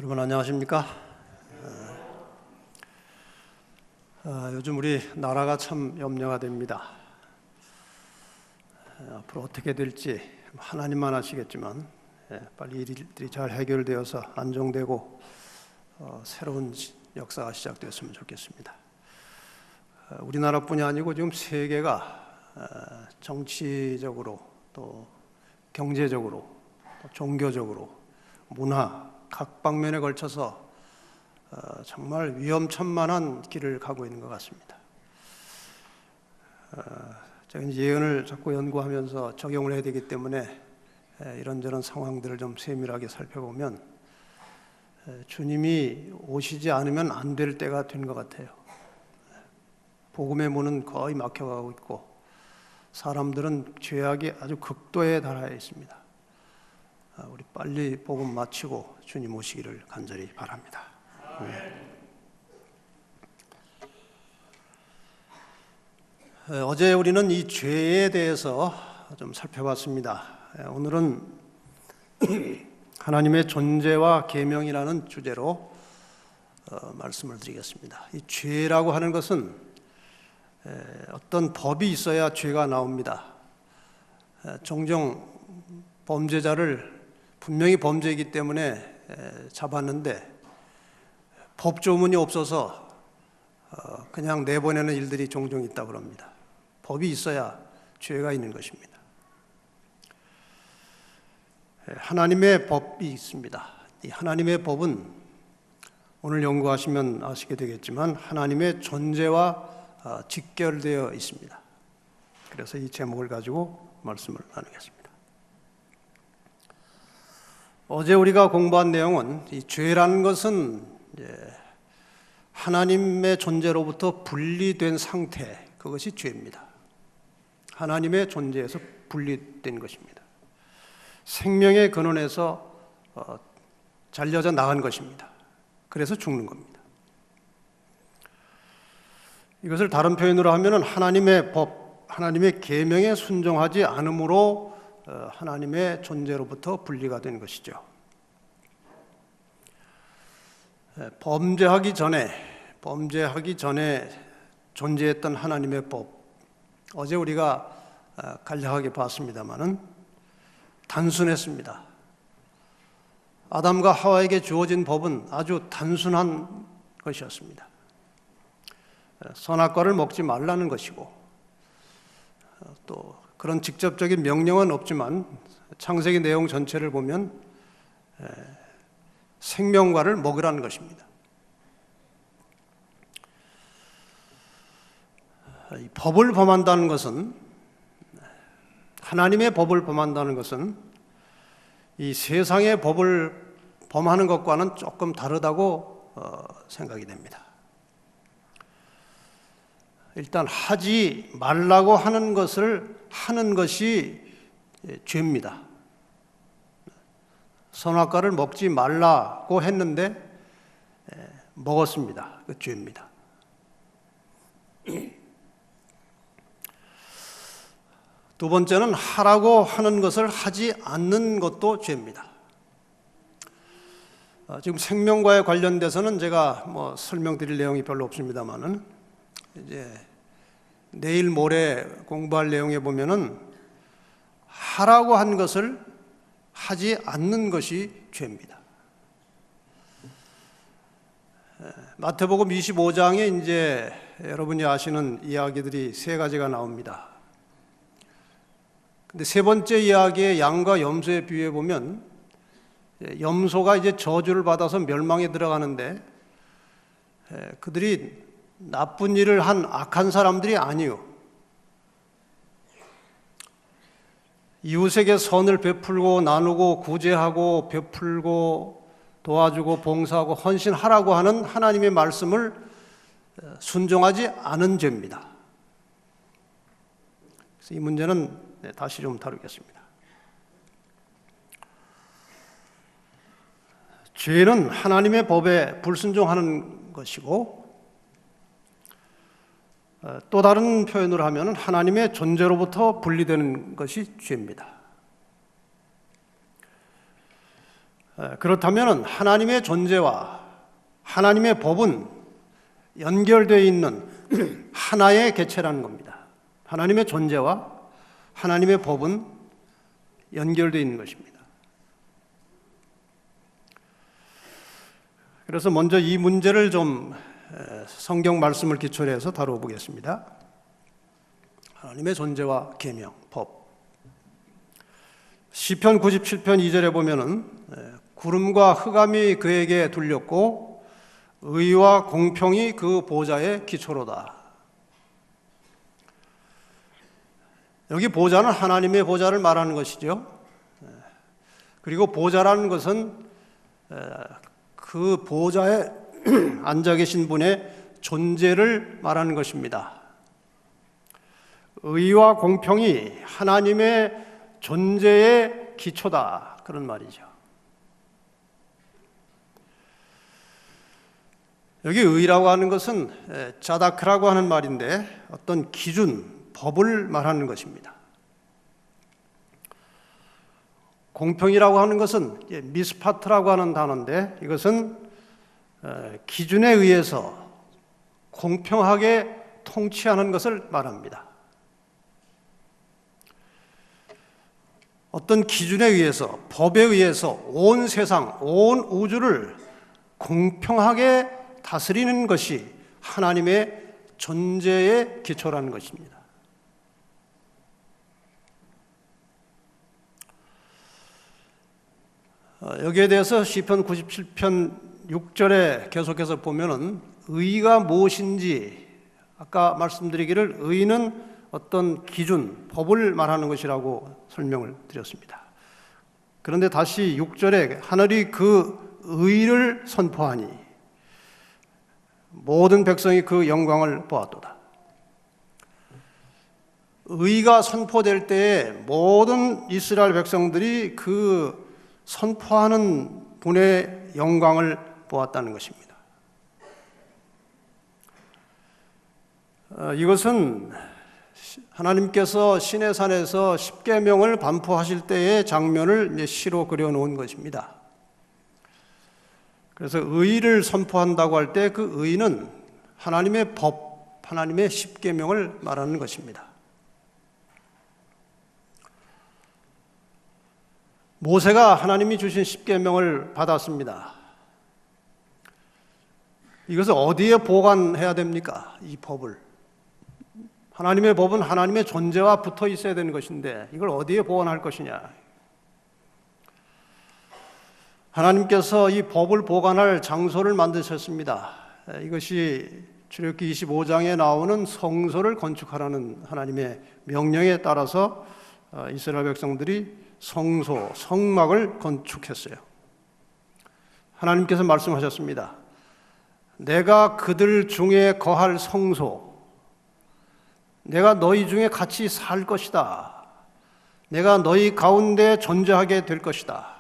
여러분 안녕하십니까? 요즘 우리 나라가 참 염려가 됩니다. 앞으로 어떻게 될지 하나님만 아시겠지만 빨리 일들이 잘 해결되어서 안정되고 새로운 역사가 시작되었으면 좋겠습니다. 우리나라뿐이 아니고 지금 세계가 정치적으로 또 경제적으로 또 종교적으로 문화 각 방면에 걸쳐서 정말 위험천만한 길을 가고 있는 것 같습니다. 제가 예언을 자꾸 연구하면서 적용을 해야 되기 때문에 이런저런 상황들을 좀 세밀하게 살펴보면 주님이 오시지 않으면 안 될 때가 된 것 같아요. 복음의 문은 거의 막혀가고 있고 사람들은 죄악이 아주 극도에 달하여 있습니다. 우리 빨리 복음 마치고 주님 오시기를 간절히 바랍니다. 어제 우리는 이 죄에 대해서 좀 살펴봤습니다. 오늘은 하나님의 존재와 계명이라는 주제로 말씀을 드리겠습니다. 이 죄라고 하는 것은 어떤 법이 있어야 죄가 나옵니다. 종종 범죄자를 분명히 범죄이기 때문에 잡았는데 법조문이 없어서 그냥 내보내는 일들이 종종 있다고 합니다. 법이 있어야 죄가 있는 것입니다. 하나님의 법이 있습니다. 이 하나님의 법은 오늘 연구하시면 아시게 되겠지만 하나님의 존재와 직결되어 있습니다. 그래서 이 제목을 가지고 말씀을 나누겠습니다. 어제 우리가 공부한 내용은 이 죄라는 것은 하나님의 존재로부터 분리된 상태, 그것이 죄입니다. 하나님의 존재에서 분리된 것입니다. 생명의 근원에서 잘려져 나간 것입니다. 그래서 죽는 겁니다. 이것을 다른 표현으로 하면 하나님의 법, 하나님의 계명에 순종하지 않음으로 하나님의 존재로부터 분리가 된 것이죠. 범죄하기 전에 존재했던 하나님의 법, 어제 우리가 간략하게 봤습니다마는 단순했습니다. 아담과 하와에게 주어진 법은 아주 단순한 것이었습니다. 선악과를 먹지 말라는 것이고 또 그런 직접적인 명령은 없지만 창세기 내용 전체를 보면 생명과를 먹으라는 것입니다. 이 법을 범한다는 것은, 하나님의 법을 범한다는 것은 이 세상의 법을 범하는 것과는 조금 다르다고 생각이 됩니다. 일단 하지 말라고 하는 것을 하는 것이 죄입니다. 선악과를 먹지 말라고 했는데 먹었습니다. 그 죄입니다. 두 번째는 하라고 하는 것을 하지 않는 것도 죄입니다. 지금 생명과에 관련돼서는 제가 설명드릴 내용이 별로 없습니다만은 이제 내일 모레 공부할 내용에 보면은 하라고 한 것을 하지 않는 것이 죄입니다. 마태복음 25장에 이제 여러분이 아시는 이야기들이 세 가지가 나옵니다. 근데 세 번째 이야기의 양과 염소의 비유에 보면 염소가 이제 저주를 받아서 멸망에 들어가는데 그들이 나쁜 일을 한 악한 사람들이 아니요. 이웃에게 선을 베풀고 나누고 구제하고 베풀고 도와주고 봉사하고 헌신하라고 하는 하나님의 말씀을 순종하지 않은 죄입니다. 그래서 이 문제는 다시 좀 다루겠습니다. 죄는 하나님의 법에 불순종하는 것이고 또 다른 표현으로 하면 하나님의 존재로부터 분리되는 것이 죄입니다. 그렇다면 하나님의 존재와 하나님의 법은 연결되어 있는 하나의 개체라는 겁니다. 하나님의 존재와 하나님의 법은 연결되어 있는 것입니다. 그래서 먼저 이 문제를 좀 성경 말씀을 기초로 해서 다뤄보겠습니다. 하나님의 존재와 계명, 법. 시편 97편 2절에 보면은 구름과 흑암이 그에게 둘렸고 의와 공평이 그 보좌의 기초로다. 여기 보좌는 하나님의 보좌를 말하는 것이죠. 그리고 보좌라는 것은 그 보좌에 앉아 계신 분의 존재를 말하는 것입니다. 의와 공평이 하나님의 존재의 기초다, 그런 말이죠. 여기 의라고 하는 것은 자다크라고 하는 말인데 어떤 기준, 법을 말하는 것입니다. 공평이라고 하는 것은 미스파트라고 하는 단어인데 이것은 기준에 의해서 공평하게 통치하는 것을 말합니다. 어떤 기준에 의해서, 법에 의해서 온 세상, 온 우주를 공평하게 다스리는 것이 하나님의 존재의 기초라는 것입니다. 여기에 대해서 시편 97편 6절에 계속해서 보면은 의가 무엇인지, 아까 말씀드리기를 의는 어떤 기준, 법을 말하는 것이라고 설명을 드렸습니다. 그런데 다시 6절에 하늘이 그 의를 선포하니 모든 백성이 그 영광을 보았도다. 의가 선포될 때에 모든 이스라엘 백성들이 그 선포하는 분의 영광을 보았다는 것입니다. 이것은 하나님께서 시내산에서 십계명을 반포하실 때의 장면을 시로 그려놓은 것입니다. 그래서 의를 선포한다고 할 때 그 의는 하나님의 법, 하나님의 십계명을 말하는 것입니다. 모세가 하나님이 주신 십계명을 받았습니다. 이것을 어디에 보관해야 됩니까? 이 법을. 하나님의 법은 하나님의 존재와 붙어 있어야 되는 것인데 이걸 어디에 보관할 것이냐? 하나님께서 이 법을 보관할 장소를 만드셨습니다. 이것이 출애굽기 25장에 나오는 성소를 건축하라는 하나님의 명령에 따라서 이스라엘 백성들이 성소, 성막을 건축했어요. 하나님께서 말씀하셨습니다. 내가 그들 중에 거할 성소, 내가 너희 중에 같이 살 것이다. 내가 너희 가운데 존재하게 될 것이다.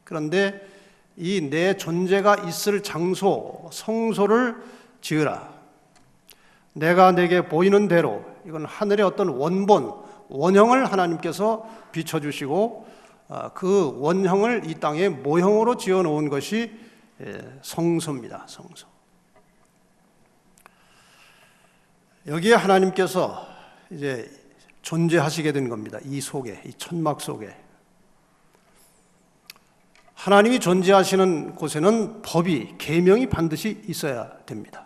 그런데 이 내 존재가 있을 장소, 성소를 지으라. 내가 내게 보이는 대로, 이건 하늘의 어떤 원본, 원형을 하나님께서 비춰주시고 그 원형을 이 땅에 모형으로 지어놓은 것이 성소입니다. 성소. 여기에 하나님께서 이제 존재하시게 된 겁니다. 이 속에, 이 천막 속에. 하나님이 존재하시는 곳에는 법이, 계명이 반드시 있어야 됩니다.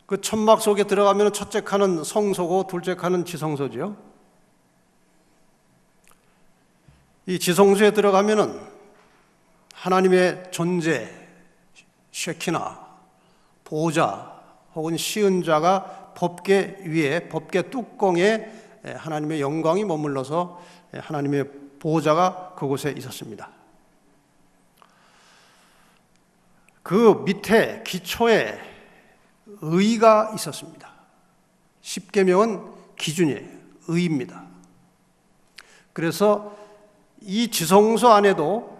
그 천막 속에 들어가면 첫째 칸은 성소고 둘째 칸은 지성소죠. 이 지성소에 들어가면은 하나님의 존재, 쉐키나, 보좌 혹은 시은자가 법궤 위에, 법궤 뚜껑에 하나님의 영광이 머물러서 하나님의 보좌가 그곳에 있었습니다. 그 밑에 기초에 의가 있었습니다. 십계명은 기준이에요. 의입니다. 그래서 이 지성소 안에도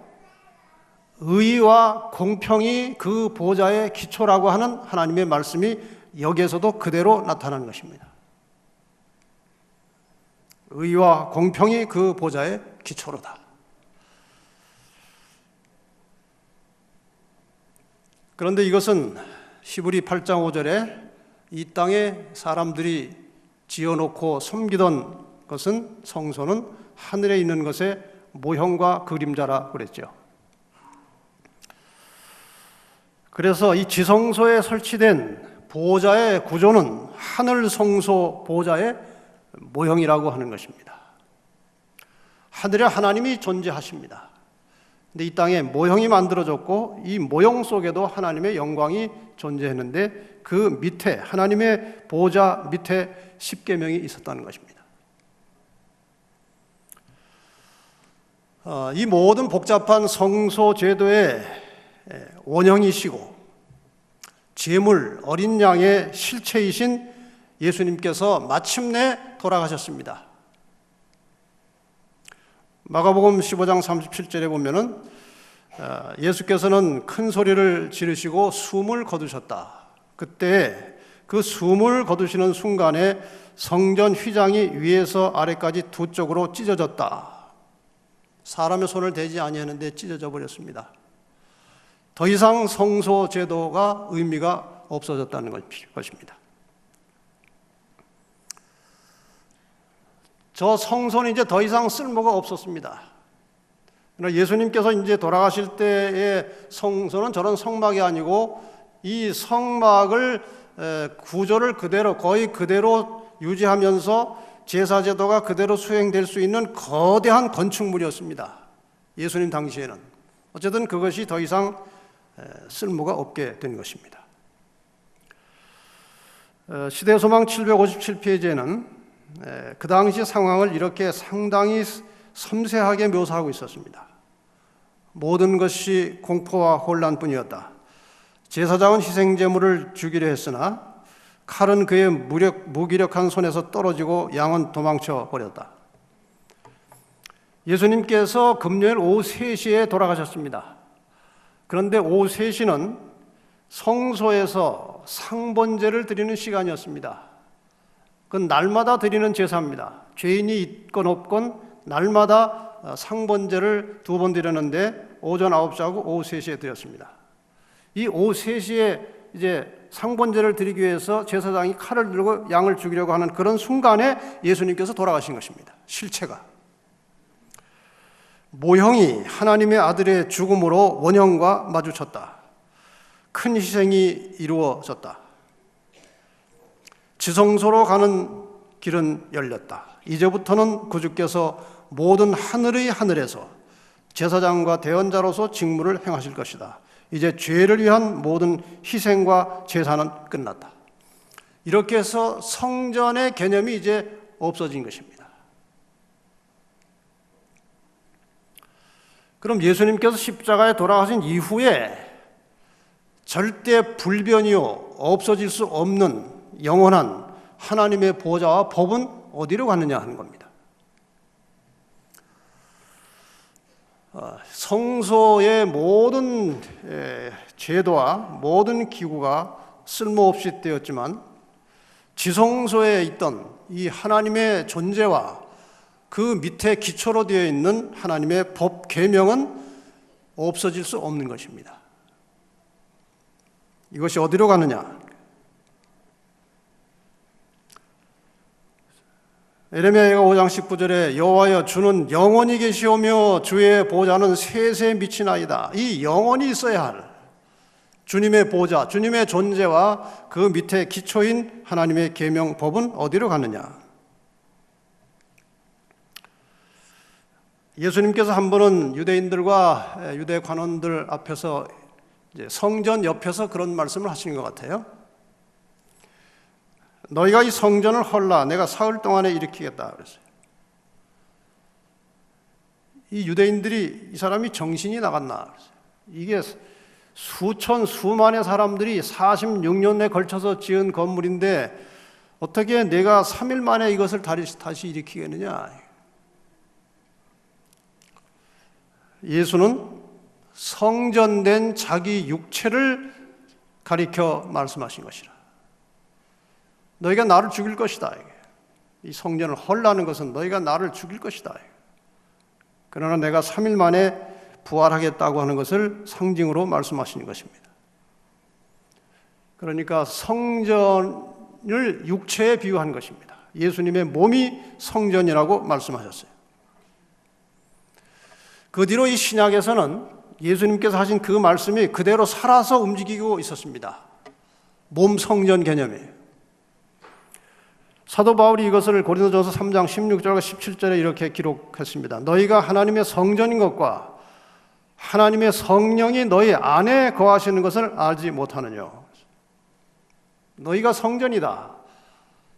의와 공평이 그 보좌의 기초라고 하는 하나님의 말씀이 여기에서도 그대로 나타나는 것입니다. 의와 공평이 그 보좌의 기초로다. 그런데 이것은 히브리 8장 5절에 이 땅에 사람들이 지어놓고 섬기던 것은 성소는 하늘에 있는 것의 모형과 그림자라 그랬죠. 그래서 이 지성소에 설치된 보좌의 구조는 하늘 성소 보좌의 모형이라고 하는 것입니다. 하늘에 하나님이 존재하십니다. 근데 이 땅에 모형이 만들어졌고 이 모형 속에도 하나님의 영광이 존재했는데 그 밑에 하나님의 보좌 밑에 십계명이 있었다는 것입니다. 이 모든 복잡한 성소 제도의 원형이시고 제물 어린 양의 실체이신 예수님께서 마침내 돌아가셨습니다. 마가복음 15장 37절에 보면은 예수께서는 큰 소리를 지르시고 숨을 거두셨다. 그때 그 숨을 거두시는 순간에 성전 휘장이 위에서 아래까지 두 쪽으로 찢어졌다. 사람의 손을 대지 아니하는데 찢어져 버렸습니다. 더 이상 성소 제도가 의미가 없어졌다는 것입니다. 저 성소는 이제 더 이상 쓸모가 없었습니다. 그러나 예수님께서 이제 돌아가실 때의 성소는 저런 성막이 아니고 이 성막을 구조를 그대로 거의 그대로 유지하면서 제사제도가 그대로 수행될 수 있는 거대한 건축물이었습니다. 예수님 당시에는. 어쨌든 그것이 더 이상 쓸모가 없게 된 것입니다. 시대소망 757페이지에는 그 당시 상황을 이렇게 상당히 섬세하게 묘사하고 있었습니다. 모든 것이 공포와 혼란뿐이었다. 제사장은 희생제물을 주기로 했으나 칼은 그의 무기력한 손에서 떨어지고 양은 도망쳐 버렸다. 예수님께서 금요일 오후 3시에 돌아가셨습니다. 그런데 오후 3시는 성소에서 상번제를 드리는 시간이었습니다. 그건 날마다 드리는 제사입니다. 죄인이 있건 없건 날마다 상번제를 2번 드렸는데 오전 9시하고 오후 3시에 드렸습니다. 이 오후 3시에 이제 상번제를 드리기 위해서 제사장이 칼을 들고 양을 죽이려고 하는 그런 순간에 예수님께서 돌아가신 것입니다. 실체가. 모형이 하나님의 아들의 죽음으로 원형과 마주쳤다. 큰 희생이 이루어졌다. 지성소로 가는 길은 열렸다. 이제부터는 구주께서 모든 하늘의 하늘에서 제사장과 대언자로서 직무를 행하실 것이다. 이제 죄를 위한 모든 희생과 제사는 끝났다. 이렇게 해서 성전의 개념이 이제 없어진 것입니다. 그럼 예수님께서 십자가에 돌아가신 이후에 절대 불변이요 없어질 수 없는 영원한 하나님의 보좌와 법은 어디로 가느냐 하는 겁니다. 성소의 모든 제도와 모든 기구가 쓸모없이 되었지만 지성소에 있던 이 하나님의 존재와 그 밑에 기초로 되어 있는 하나님의 법 계명은 없어질 수 없는 것입니다. 이것이 어디로 가느냐? 에레미야 5장 19절에 여호와여 주는 영원히 계시오며 주의 보좌는 세세 미치나이다. 이 영원히 있어야 할 주님의 보좌, 주님의 존재와 그 밑에 기초인 하나님의 계명 법은 어디로 가느냐? 예수님께서 한 번은 유대인들과 유대 관원들 앞에서 이제 성전 옆에서 그런 말씀을 하시는 것 같아요. 너희가 이 성전을 헐라 내가 사흘 동안에 일으키겠다 그랬어요. 이 유대인들이 이 사람이 정신이 나갔나 그랬어요. 이게 수천 수만의 사람들이 46년에 걸쳐서 지은 건물인데 어떻게 내가 3일 만에 이것을 다시 일으키겠느냐. 예수는 성전된 자기 육체를 가리켜 말씀하신 것이라. 너희가 나를 죽일 것이다. 이 성전을 헐라는 것은 너희가 나를 죽일 것이다. 그러나 내가 3일 만에 부활하겠다고 하는 것을 상징으로 말씀하시는 것입니다. 그러니까 성전을 육체에 비유한 것입니다. 예수님의 몸이 성전이라고 말씀하셨어요. 그 뒤로 이 신약에서는 예수님께서 하신 그 말씀이 그대로 살아서 움직이고 있었습니다. 몸 성전 개념이에요. 사도 바울이 이것을 고린도전서 3장 16절과 17절에 이렇게 기록했습니다. 너희가 하나님의 성전인 것과 하나님의 성령이 너희 안에 거하시는 것을 알지 못하느냐. 너희가 성전이다.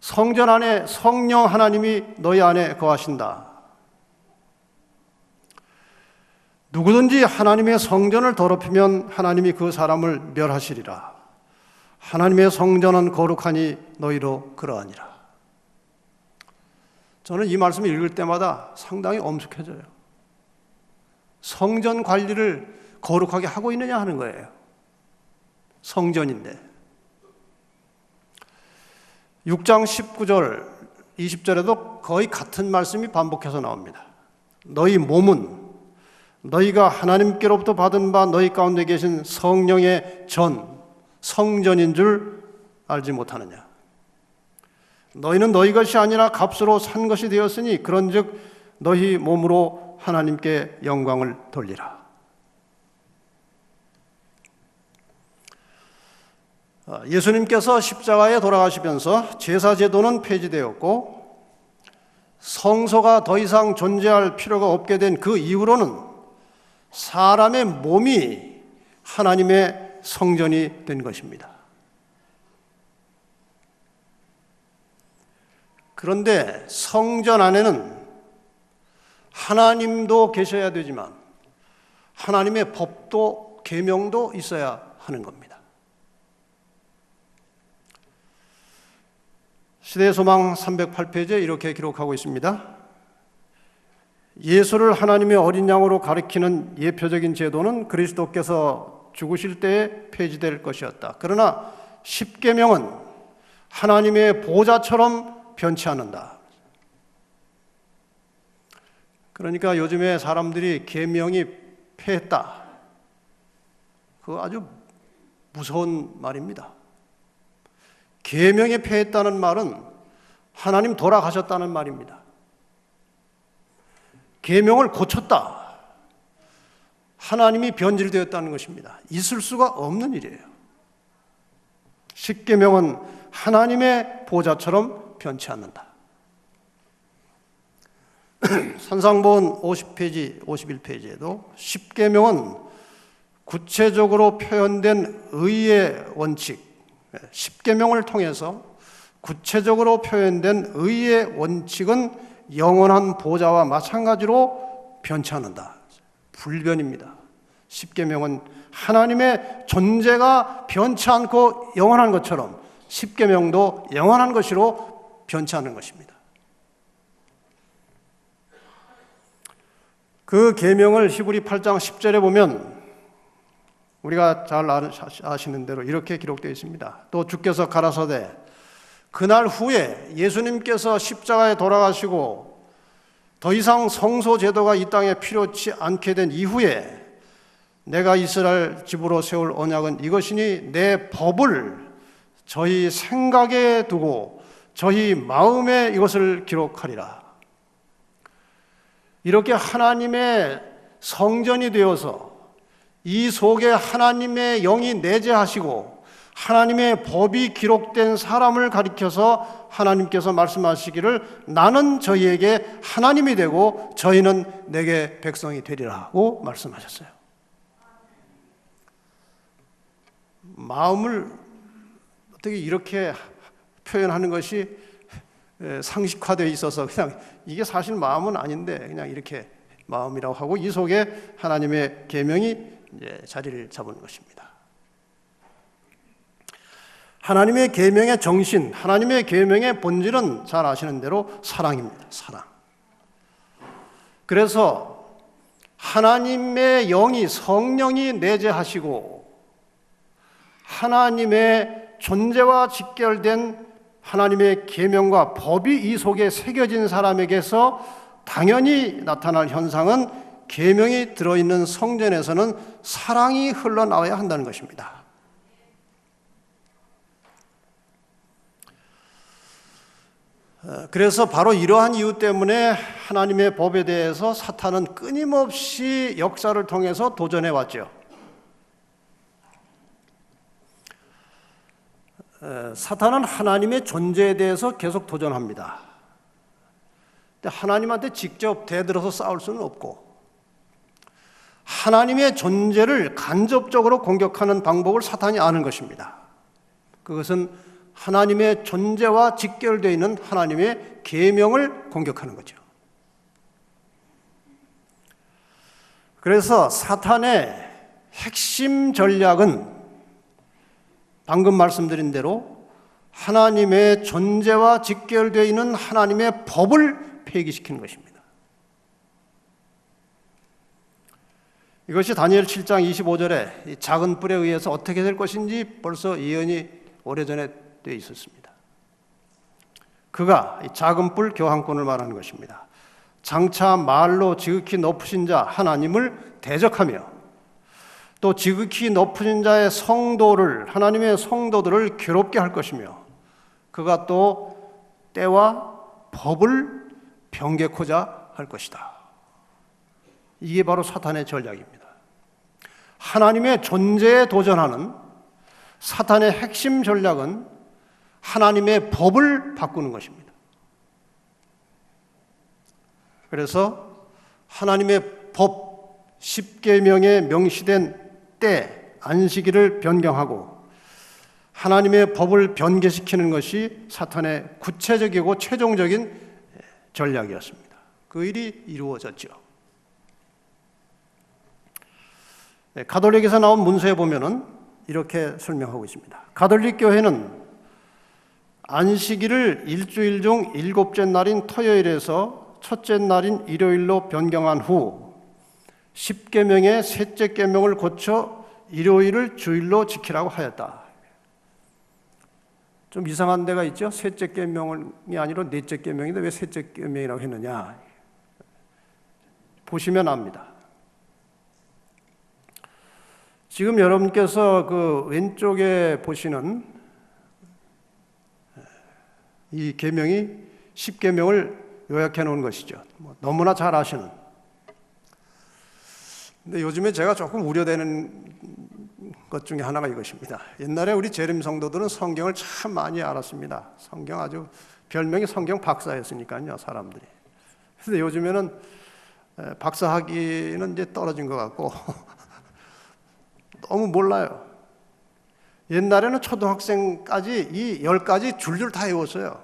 성전 안에 성령 하나님이 너희 안에 거하신다. 누구든지 하나님의 성전을 더럽히면 하나님이 그 사람을 멸하시리라. 하나님의 성전은 거룩하니 너희로 그러하니라. 저는 이 말씀을 읽을 때마다 상당히 엄숙해져요. 성전 관리를 거룩하게 하고 있느냐 하는 거예요. 성전인데. 6장 19절, 20절에도 거의 같은 말씀이 반복해서 나옵니다. 너희 몸은 너희가 하나님께로부터 받은 바 너희 가운데 계신 성령의 성전인 줄 알지 못하느냐. 너희는 너희 것이 아니라 값으로 산 것이 되었으니 그런즉 너희 몸으로 하나님께 영광을 돌리라. 예수님께서 십자가에 돌아가시면서 제사제도는 폐지되었고 성소가 더 이상 존재할 필요가 없게 된 그 이후로는 사람의 몸이 하나님의 성전이 된 것입니다. 그런데 성전 안에는 하나님도 계셔야 되지만 하나님의 법도 계명도 있어야 하는 겁니다. 시대의 소망 308페이지에 이렇게 기록하고 있습니다. 예수를 하나님의 어린 양으로 가리키는 예표적인 제도는 그리스도께서 죽으실 때에 폐지될 것이었다. 그러나 십계명은 하나님의 보좌처럼 변치 않는다. 그러니까 요즘에 사람들이 계명이 폐했다. 그거 아주 무서운 말입니다. 계명이 폐했다는 말은 하나님 돌아가셨다는 말입니다. 계명을 고쳤다. 하나님이 변질되었다는 것입니다. 있을 수가 없는 일이에요. 십계명은 하나님의 보좌처럼 변치 않는다. 산상본 50페이지, 51페이지에도 십계명은 구체적으로 표현된 의의 원칙, 십계명을 통해서 구체적으로 표현된 의의 원칙은 영원한 보좌와 마찬가지로 변치 않는다. 불변입니다. 십계명은 하나님의 존재가 변치 않고 영원한 것처럼 십계명도 영원한 것으로 변치 않는 것입니다. 그 계명을 히브리 8장 10절에 보면 우리가 잘 아시는 대로 이렇게 기록되어 있습니다. 또 주께서 가라사대 그날 후에 예수님께서 십자가에 돌아가시고 더 이상 성소 제도가 이 땅에 필요치 않게 된 이후에 내가 이스라엘 집으로 세울 언약은 이것이니 내 법을 저희 생각에 두고 저희 마음에 이것을 기록하리라. 이렇게 하나님의 성전이 되어서 이 속에 하나님의 영이 내재하시고 하나님의 법이 기록된 사람을 가리켜서 하나님께서 말씀하시기를 나는 저희에게 하나님이 되고 저희는 내게 백성이 되리라고 말씀하셨어요. 마음을 어떻게 이렇게 표현하는 것이 상식화되어 있어서 그냥 이게 사실 마음은 아닌데 그냥 이렇게 마음이라고 하고 이 속에 하나님의 계명이 이제 자리를 잡은 것입니다. 하나님의 계명의 정신, 하나님의 계명의 본질은 잘 아시는 대로 사랑입니다. 사랑. 그래서 하나님의 영이 성령이 내재하시고 하나님의 존재와 직결된 하나님의 계명과 법이 이 속에 새겨진 사람에게서 당연히 나타날 현상은 계명이 들어있는 성전에서는 사랑이 흘러나와야 한다는 것입니다. 그래서 바로 이러한 이유 때문에 하나님의 법에 대해서 사탄은 끊임없이 역사를 통해서 도전해 왔죠. 사탄은 하나님의 존재에 대해서 계속 도전합니다. 근데 하나님한테 직접 대들어서 싸울 수는 없고, 하나님의 존재를 간접적으로 공격하는 방법을 사탄이 아는 것입니다. 그것은 하나님의 존재와 직결되어 있는 하나님의 계명을 공격하는 거죠. 그래서 사탄의 핵심 전략은 방금 말씀드린 대로 하나님의 존재와 직결되어 있는 하나님의 법을 폐기시키는 것입니다. 이것이 다니엘 7장 25절에 이 작은 뿔에 의해서 어떻게 될 것인지 벌써 예언이 오래전에 되어 있었습니다. 그가 이 작은 뿔 교환권을 말하는 것입니다. 장차 말로 지극히 높으신 자 하나님을 대적하며 또 지극히 높으신 자의 성도를, 하나님의 성도들을 괴롭게 할 것이며, 그가 또 때와 법을 변개코자 할 것이다. 이게 바로 사탄의 전략입니다. 하나님의 존재에 도전하는 사탄의 핵심 전략은 하나님의 법을 바꾸는 것입니다. 그래서 하나님의 법 10계명에 명시된 때 안식일을 변경하고 하나님의 법을 변개시키는 것이 사탄의 구체적이고 최종적인 전략이었습니다. 그 일이 이루어졌죠. 가톨릭에서 나온 문서에 보면은 이렇게 설명하고 있습니다. 가톨릭 교회는 안식일을 일주일 중 7째 날인 토요일에서 첫째 날인 일요일로 변경한 후 10계명의 셋째 계명을 고쳐 일요일을 주일로 지키라고 하였다. 좀 이상한 데가 있죠. 셋째 계명이 아니라 넷째 계명인데 왜 셋째 계명이라고 했느냐. 보시면 압니다. 지금 여러분께서 그 왼쪽에 보시는 이 계명이 10계명을 요약해 놓은 것이죠. 너무나 잘 아시는. 근데 요즘에 제가 조금 우려되는 것 중에 하나가 이것입니다. 옛날에 우리 재림 성도들은 성경을 참 많이 알았습니다. 성경 아주 별명이 성경 박사였으니까요, 사람들이. 근데 요즘에는 박사학위는 이제 떨어진 것 같고 너무 몰라요. 옛날에는 초등학생까지 이 10가지 줄줄 다 외웠어요.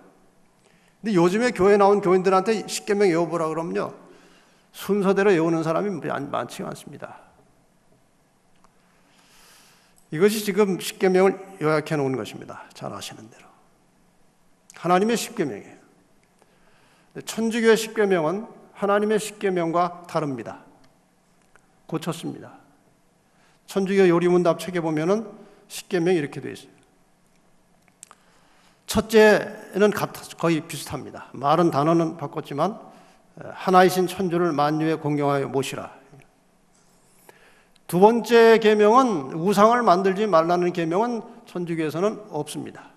근데 요즘에 교회 나온 교인들한테 10계명 외워보라 그러면요, 순서대로 외우는 사람이 많지가 않습니다. 이것이 지금 10계명을 요약해 놓은 것입니다. 잘 아시는 대로. 하나님의 10계명이에요. 천주교의 10계명은 하나님의 10계명과 다릅니다. 고쳤습니다. 천주교 요리문답 책에 보면은 10계명이 이렇게 되어 있어요. 첫째는 거의 비슷합니다. 말은 단어는 바꿨지만 하나이신 천주를 만유에 공경하여 모시라. 두 번째 계명은 우상을 만들지 말라는 계명은 천주교에서는 없습니다.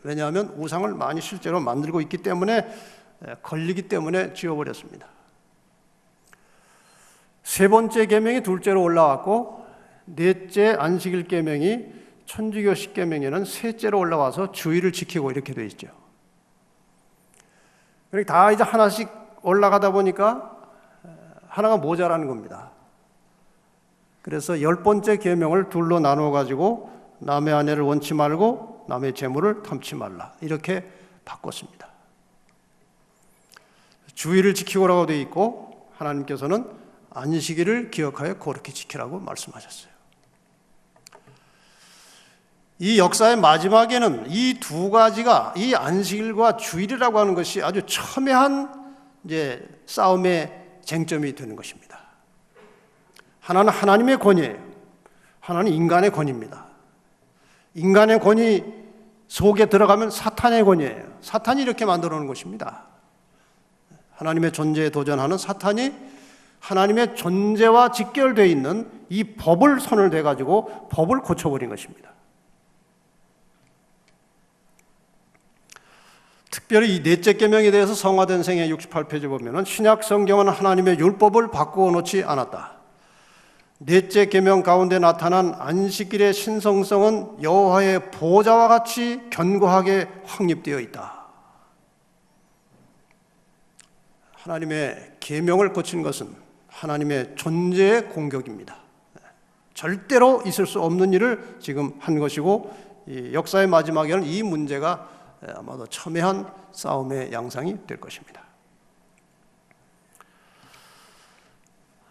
왜냐하면 우상을 많이 실제로 만들고 있기 때문에, 걸리기 때문에 지워버렸습니다. 세 번째 계명이 둘째로 올라왔고, 넷째 안식일 계명이 천주교 10계명에는 셋째로 올라와서 주일을 지키고 이렇게 되어 있죠. 그러니까 다 이제 하나씩 올라가다 보니까 하나가 모자라는 겁니다. 그래서 10번째 계명을 둘로 나누어 가지고 남의 아내를 원치 말고 남의 재물을 탐치 말라, 이렇게 바꿨습니다. 주일을 지키고라고 되어 있고, 하나님께서는 안식일을 기억하여 거룩히 지키라고 말씀하셨어요. 이 역사의 마지막에는 이 두 가지가, 이 안식일과 주일이라고 하는 것이 아주 첨예한 이제 싸움의 쟁점이 되는 것입니다. 하나는 하나님의 권위예요. 하나는 인간의 권위입니다. 인간의 권위 속에 들어가면 사탄의 권위예요. 사탄이 이렇게 만들어 놓은 것입니다. 하나님의 존재에 도전하는 사탄이 하나님의 존재와 직결되어 있는 이 법을 손을 대가지고 법을 고쳐버린 것입니다. 특별히 이 넷째 계명에 대해서 성화된 생애 68페이지 보면은 신약 성경은 하나님의 율법을 바꾸어 놓지 않았다. 넷째 계명 가운데 나타난 안식일의 신성성은 여호와의 보좌와 같이 견고하게 확립되어 있다. 하나님의 계명을 거친 것은 하나님의 존재의 공격입니다. 절대로 있을 수 없는 일을 지금 한 것이고, 이 역사의 마지막에는 이 문제가 아마도 첨예한 싸움의 양상이 될 것입니다.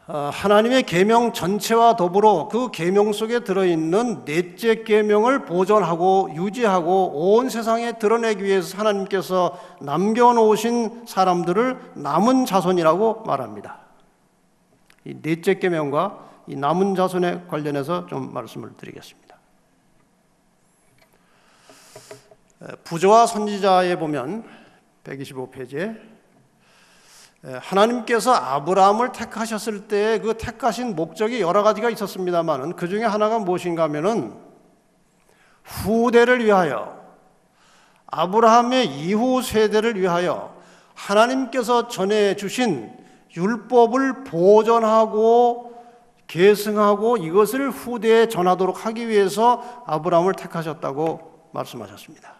하나님의 계명 전체와 더불어 그 계명 속에 들어있는 넷째 계명을 보존하고 유지하고 온 세상에 드러내기 위해서 하나님께서 남겨놓으신 사람들을 남은 자손이라고 말합니다. 이 넷째 계명과 이 남은 자손에 관련해서 좀 말씀을 드리겠습니다. 부조와 선지자에 보면 125페이지에 하나님께서 아브라함을 택하셨을 때 그 택하신 목적이 여러 가지가 있었습니다만 그 중에 하나가 무엇인가 하면은 후대를 위하여, 아브라함의 이후 세대를 위하여 하나님께서 전해주신 율법을 보존하고 계승하고 이것을 후대에 전하도록 하기 위해서 아브라함을 택하셨다고 말씀하셨습니다.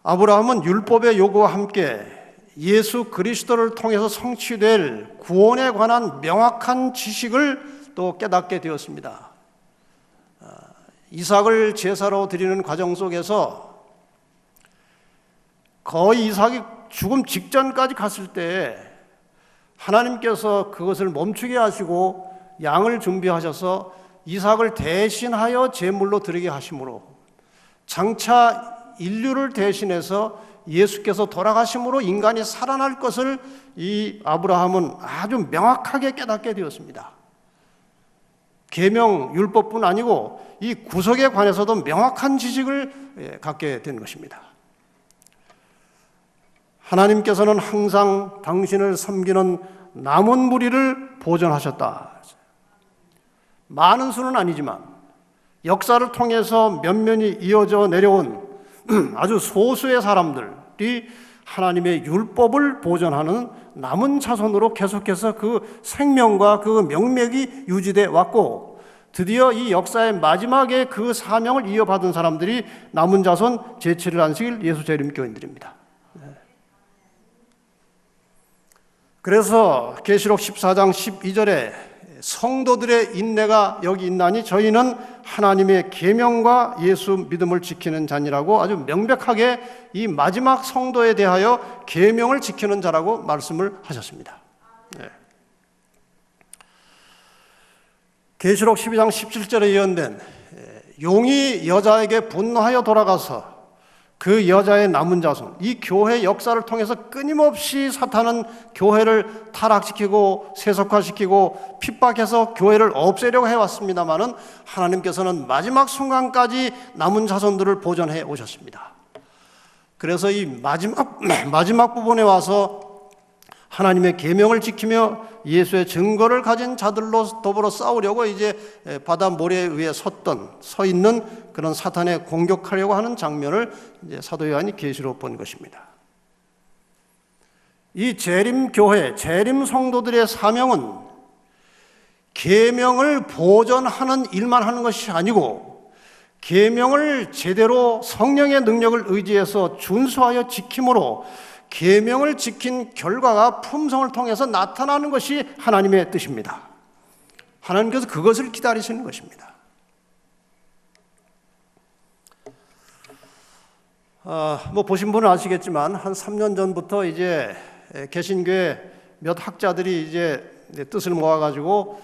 아브라함은 율법의 요구와 함께 예수 그리스도를 통해서 성취될 구원에 관한 명확한 지식을 또 깨닫게 되었습니다. 이삭을 제사로 드리는 과정 속에서 거의 이삭이 죽음 직전까지 갔을 때 하나님께서 그것을 멈추게 하시고 양을 준비하셔서 이삭을 대신하여 제물로 드리게 하심으로 장차 인류를 대신해서 예수께서 돌아가심으로 인간이 살아날 것을 이 아브라함은 아주 명확하게 깨닫게 되었습니다. 계명 율법뿐 아니고 이 구속에 관해서도 명확한 지식을 갖게 된 것입니다. 하나님께서는 항상 당신을 섬기는 남은 무리를 보존하셨다. 많은 수는 아니지만 역사를 통해서 면면이 이어져 내려온 아주 소수의 사람들이 하나님의 율법을 보존하는 남은 자손으로 계속해서 그 생명과 그 명맥이 유지돼 왔고, 드디어 이 역사의 마지막에 그 사명을 이어받은 사람들이 남은 자손 제7일 안식일 예수 재림교인들입니다. 그래서 계시록 14장 12절에 성도들의 인내가 여기 있나니 저희는 하나님의 계명과 예수 믿음을 지키는 자니라고 아주 명백하게 이 마지막 성도에 대하여 계명을 지키는 자라고 말씀을 하셨습니다. 네. 계시록 12장 17절에 예언된 용이 여자에게 분노하여 돌아가서 그 여자의 남은 자손, 이 교회 역사를 통해서 끊임없이 사탄은 교회를 타락시키고 세속화시키고 핍박해서 교회를 없애려고 해왔습니다마는 하나님께서는 마지막 순간까지 남은 자손들을 보존해 오셨습니다. 그래서 이 마지막 부분에 와서 하나님의 계명을 지키며 예수의 증거를 가진 자들로 더불어 싸우려고 이제 바다 모래 위에 서 있는 그런 사탄에 공격하려고 하는 장면을 이제 사도 요한이 계시로 본 것입니다. 이 재림 교회, 재림 성도들의 사명은 계명을 보존하는 일만 하는 것이 아니고 계명을 제대로 성령의 능력을 의지해서 준수하여 지킴으로 계명을 지킨 결과가 품성을 통해서 나타나는 것이 하나님의 뜻입니다. 하나님께서 그것을 기다리시는 것입니다. 보신 분은 아시겠지만 한 3년 전부터 이제 개신교회 몇 학자들이 이제 뜻을 모아가지고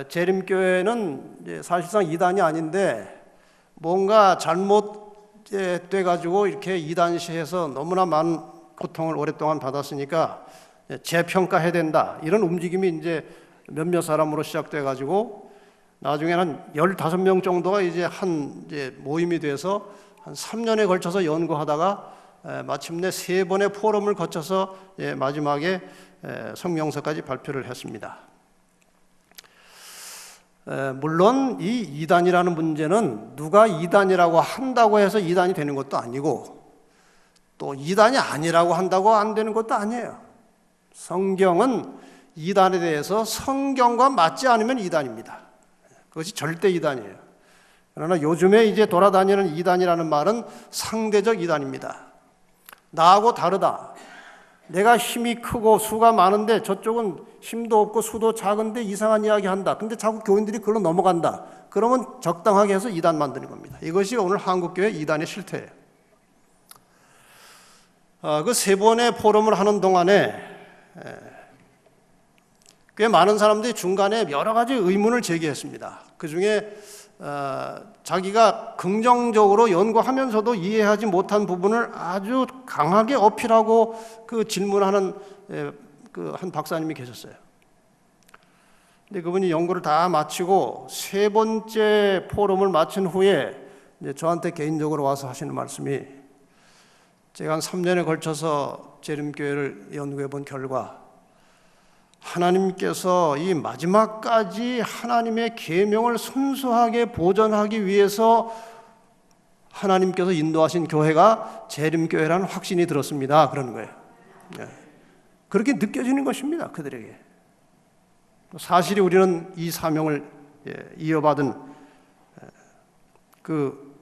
재림교회는 이제 사실상 이단이 아닌데 뭔가 잘못돼가지고 이렇게 이단시해서 너무나 많은 고통을 오랫동안 받았으니까 재평가해야 된다, 이런 움직임이 이제 몇몇 사람으로 시작돼 가지고 나중에는 15명 정도가 이제 모임이 돼서 한 3년에 걸쳐서 연구하다가 마침내 3번의 포럼을 거쳐서 마지막에 성명서까지 발표를 했습니다. 물론 이 이단이라는 문제는 누가 이단이라고 한다고 해서 이단이 되는 것도 아니고 또 이단이 아니라고 한다고 안 되는 것도 아니에요. 성경은 이단에 대해서 성경과 맞지 않으면 이단입니다. 그것이 절대 이단이에요. 그러나 요즘에 이제 돌아다니는 이단이라는 말은 상대적 이단입니다. 나하고 다르다. 내가 힘이 크고 수가 많은데 저쪽은 힘도 없고 수도 작은데 이상한 이야기 한다. 근데 자꾸 교인들이 그걸로 넘어간다. 그러면 적당하게 해서 이단 만드는 겁니다. 이것이 오늘 한국교회 이단의 실태예요. 그 세 번의 포럼을 하는 동안에 꽤 많은 사람들이 중간에 여러 가지 의문을 제기했습니다. 그 중에 자기가 긍정적으로 연구하면서도 이해하지 못한 부분을 아주 강하게 어필하고 그 질문하는 그 한 박사님이 계셨어요. 근데 그분이 연구를 다 마치고 세 번째 포럼을 마친 후에 이제 저한테 개인적으로 와서 하시는 말씀이, 제가 한 3년에 걸쳐서 재림교회를 연구해 본 결과 하나님께서 이 마지막까지 하나님의 계명을 순수하게 보존하기 위해서 하나님께서 인도하신 교회가 재림교회라는 확신이 들었습니다. 그러는 거예요. 그렇게 느껴지는 것입니다. 그들에게. 사실이 우리는 이 사명을 이어받은 그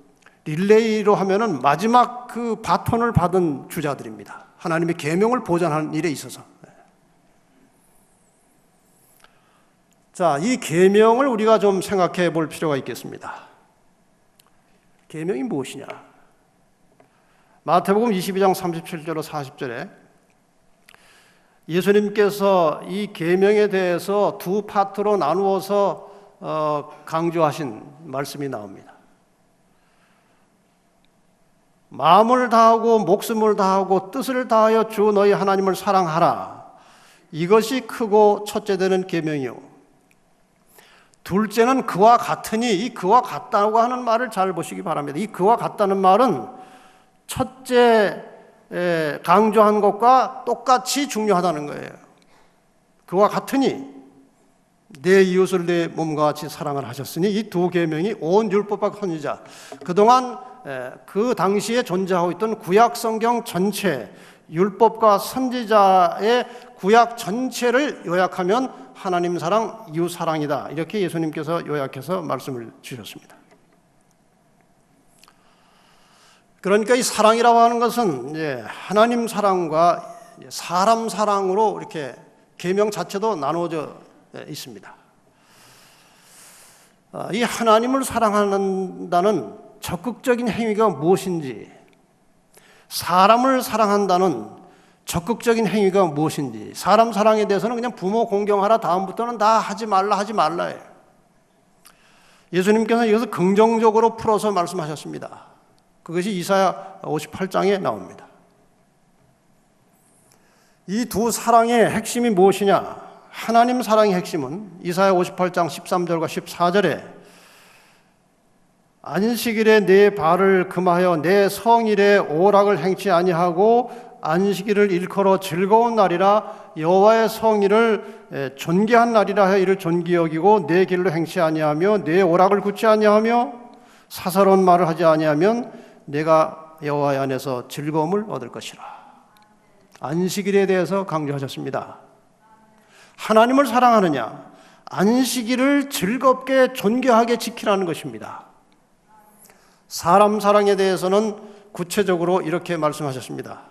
릴레이로 하면은 마지막 그 바톤을 받은 주자들입니다. 하나님의 계명을 보존하는 일에 있어서. 자, 이 계명을 우리가 좀 생각해 볼 필요가 있겠습니다. 계명이 무엇이냐? 마태복음 22장 37절로 40절에 예수님께서 이 계명에 대해서 두 파트로 나누어서 강조하신 말씀이 나옵니다. 마음을 다하고 목숨을 다하고 뜻을 다하여 주 너희 하나님을 사랑하라. 이것이 크고 첫째 되는 계명이요. 둘째는 그와 같으니, 이 그와 같다고 하는 말을 잘 보시기 바랍니다. 이 그와 같다는 말은 첫째 강조한 것과 똑같이 중요하다는 거예요. 그와 같으니 내 이웃을 내 몸과 같이 사랑을 하셨으니, 이 두 계명이 온 율법과 선지자, 그동안 그 당시에 존재하고 있던 구약 성경 전체, 율법과 선지자의 구약 전체를 요약하면 하나님 사랑, 이웃 사랑이다. 이렇게 예수님께서 요약해서 말씀을 주셨습니다. 그러니까 이 사랑이라고 하는 것은 하나님 사랑과 사람 사랑으로 이렇게 계명 자체도 나누어져 있습니다. 이 하나님을 사랑한다는 적극적인 행위가 무엇인지, 사람을 사랑한다는 적극적인 행위가 무엇인지, 사람 사랑에 대해서는 그냥 부모 공경하라, 다음부터는 다 하지 말라예요. 예수님께서는 이것을 긍정적으로 풀어서 말씀하셨습니다. 그것이 이사야 58장에 나옵니다. 이 두 사랑의 핵심이 무엇이냐? 하나님 사랑의 핵심은 이사야 58장 13절과 14절에 안식일에 내 발을 금하여 내 성일에 오락을 행치 아니하고 안식일을 일컬어 즐거운 날이라 여호와의 성일을 존귀한 날이라 하여 이를 존귀 여기고 내 길로 행치 아니하며 내 오락을 굳지 아니하며 사사로운 말을 하지 아니하면 내가 여호와의 안에서 즐거움을 얻을 것이라. 안식일에 대해서 강조하셨습니다. 하나님을 사랑하느냐? 안식일을 즐겁게 존귀하게 지키라는 것입니다. 사람 사랑에 대해서는 구체적으로 이렇게 말씀하셨습니다.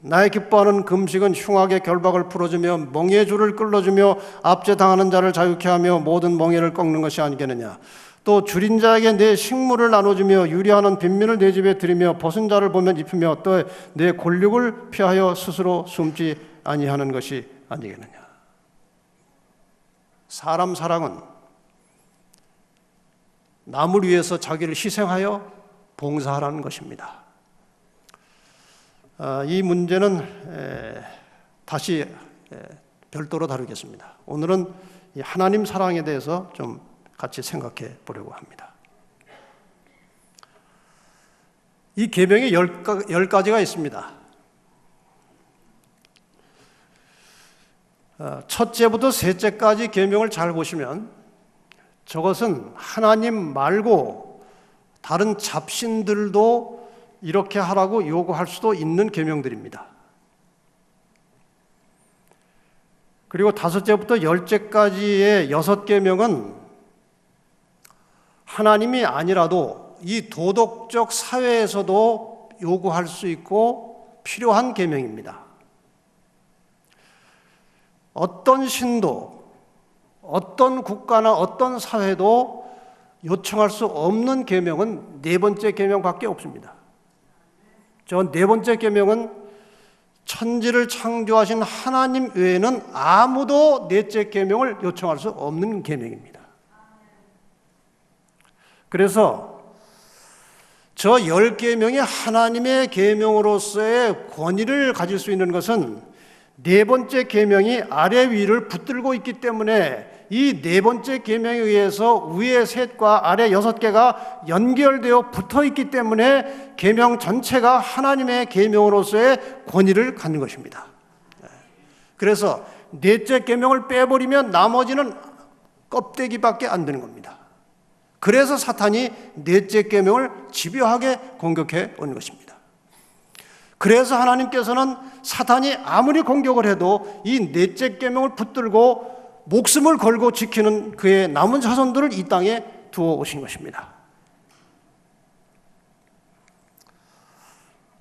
나의 기뻐하는 금식은 흉악의 결박을 풀어주며 멍에의 줄을 끌어주며 압제당하는 자를 자유케 하며 모든 멍에를 꺾는 것이 아니겠느냐. 또 줄인 자에게 내 식물을 나눠주며 유리하는 빈민을 내 집에 들이며 벗은 자를 보면 입히며 또 내 권력을 피하여 스스로 숨지 아니하는 것이 아니겠느냐. 사람 사랑은 남을 위해서 자기를 희생하여 봉사하라는 것입니다. 이 문제는 다시 별도로 다루겠습니다. 오늘은 이 하나님 사랑에 대해서 좀 같이 생각해 보려고 합니다. 이 계명이 10가지가 있습니다. 첫째부터 셋째까지 계명을 잘 보시면 저것은 하나님 말고 다른 잡신들도 이렇게 하라고 요구할 수도 있는 계명들입니다. 그리고 5제부터 10제까지의 6계명은 하나님이 아니라도 이 도덕적 사회에서도 요구할 수 있고 필요한 계명입니다. 어떤 신도, 어떤 국가나 어떤 사회도 요청할 수 없는 계명은 4번째 계명밖에 없습니다. 저 4번째 계명은 천지를 창조하신 하나님 외에는 아무도 4째 계명을 요청할 수 없는 계명입니다. 그래서 저 10계명이 하나님의 계명으로서의 권위를 가질 수 있는 것은 4번째 계명이 아래 위를 붙들고 있기 때문에 이 4번째 계명에 의해서 위의 셋과 아래 6개가 연결되어 붙어 있기 때문에 계명 전체가 하나님의 계명으로서의 권위를 갖는 것입니다. 그래서 4째 계명을 빼버리면 나머지는 껍데기밖에 안 되는 겁니다. 그래서 사탄이 4째 계명을 집요하게 공격해 온 것입니다. 그래서 하나님께서는 사탄이 아무리 공격을 해도 이 4째 계명을 붙들고 목숨을 걸고 지키는 그의 남은 자손들을 이 땅에 두어 오신 것입니다.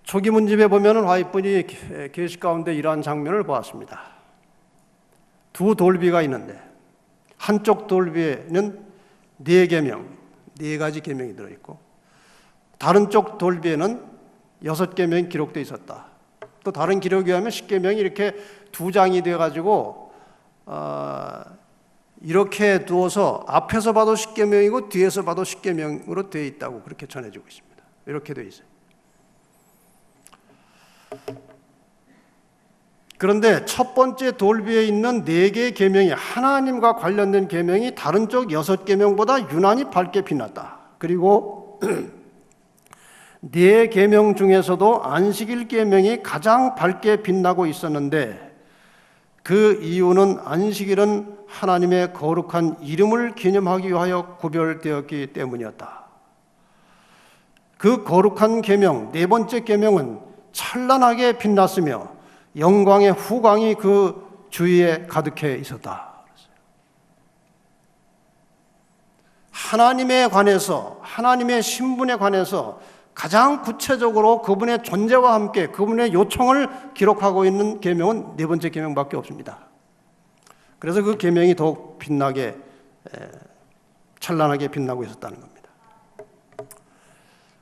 초기 문집에 보면 와이프니 계시 가운데 이러한 장면을 보았습니다. 2 돌비가 있는데 한쪽 돌비에는 4계명, 4가지 계명이 들어있고 다른 쪽 돌비에는 6계명이 기록되어 있었다. 또 다른 기록에 의하면 10계명이 이렇게 2장이 되어가지고 이렇게 두어서 앞에서 봐도 10계명이고 뒤에서 봐도 10계명으로 되어 있다고 그렇게 전해지고 있습니다. 이렇게 되어 있어요. 그런데 첫 번째 돌비에 있는 4개의 계명이 하나님과 관련된 계명이 다른 쪽 6계명보다 유난히 밝게 빛났다. 그리고 4계명 중에서도 안식일 계명이 가장 밝게 빛나고 있었는데 그 이유는 안식일은 하나님의 거룩한 이름을 기념하기 위하여 구별되었기 때문이었다. 그 거룩한 계명, 4번째 계명은 찬란하게 빛났으며 영광의 후광이 그 주위에 가득해 있었다. 하나님에 관해서, 하나님의 신분에 관해서 가장 구체적으로 그분의 존재와 함께 그분의 요청을 기록하고 있는 계명은 4번째 계명밖에 없습니다. 그래서 그 계명이 더욱 빛나게 찬란하게 빛나고 있었다는 겁니다.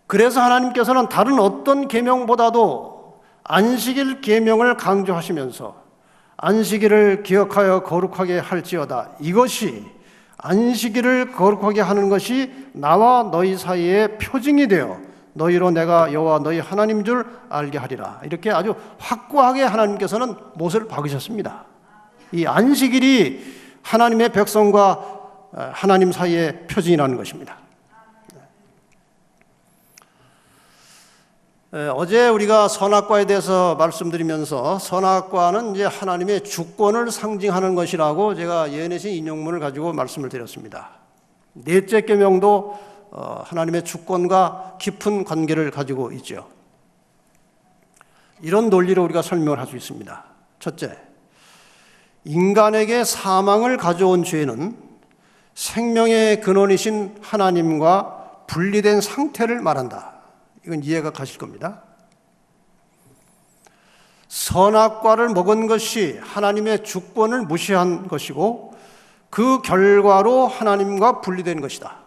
그래서 하나님께서는 다른 어떤 계명보다도 안식일 계명을 강조하시면서 안식일을 기억하여 거룩하게 할지어다. 이것이 안식일을 거룩하게 하는 것이 나와 너희 사이에 표징이 되어 너희로 내가 여호와 너희 하나님 줄 알게 하리라. 이렇게 아주 확고하게 하나님께서는 못을 박으셨습니다. 이 안식일이 하나님의 백성과 하나님 사이의 표징이라는 것입니다. 어제 우리가 선악과에 대해서 말씀드리면서 선악과는 이제 하나님의 주권을 상징하는 것이라고 제가 예언의 인용문을 가지고 말씀을 드렸습니다. 4째 계명도 하나님의 주권과 깊은 관계를 가지고 있죠. 이런 논리로 우리가 설명을 할 수 있습니다. 첫째, 인간에게 사망을 가져온 죄는 생명의 근원이신 하나님과 분리된 상태를 말한다. 이건 이해가 가실 겁니다. 선악과를 먹은 것이 하나님의 주권을 무시한 것이고 그 결과로 하나님과 분리된 것이다.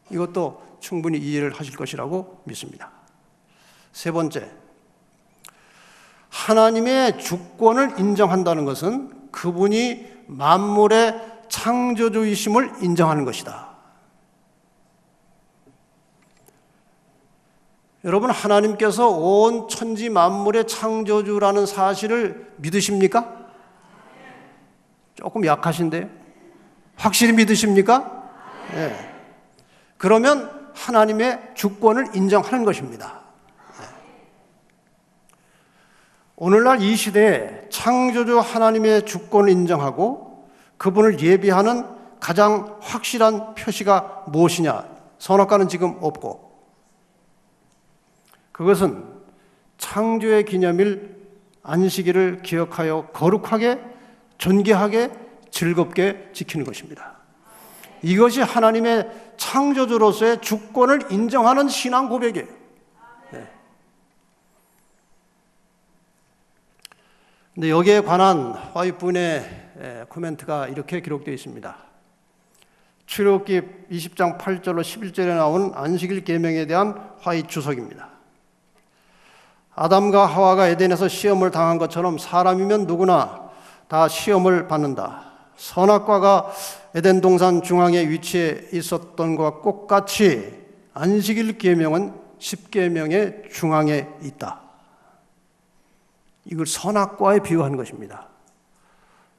이것도 충분히 이해를 하실 것이라고 믿습니다. 세 번째, 하나님의 주권을 인정한다는 것은 그분이 만물의 창조주이심을 인정하는 것이다. 여러분, 하나님께서 온 천지 만물의 창조주라는 사실을 믿으십니까? 조금 약하신데요? 확실히 믿으십니까? 네. 그러면 하나님의 주권을 인정하는 것입니다. 오늘날 이 시대에 창조주 하나님의 주권을 인정하고 그분을 예비하는 가장 확실한 표시가 무엇이냐? 선악과는 지금 없고, 그것은 창조의 기념일 안식일을 기억하여 거룩하게, 존귀하게, 즐겁게 지키는 것입니다. 이것이 하나님의 창조주로서의 주권을 인정하는 신앙 고백이에요. 네. 근데 여기에 관한 화이트분의 코멘트가 이렇게 기록되어 있습니다. 출애굽기 20장 8절로 11절에 나온 안식일 계명에 대한 화이트 주석입니다. 아담과 하와가 에덴에서 시험을 당한 것처럼 사람이면 누구나 다 시험을 받는다. 선악과가 에덴 동산 중앙에 위치해 있었던 것과 똑같이 안식일 계명은 십계명의 중앙에 있다. 이걸 선악과에 비유한 것입니다.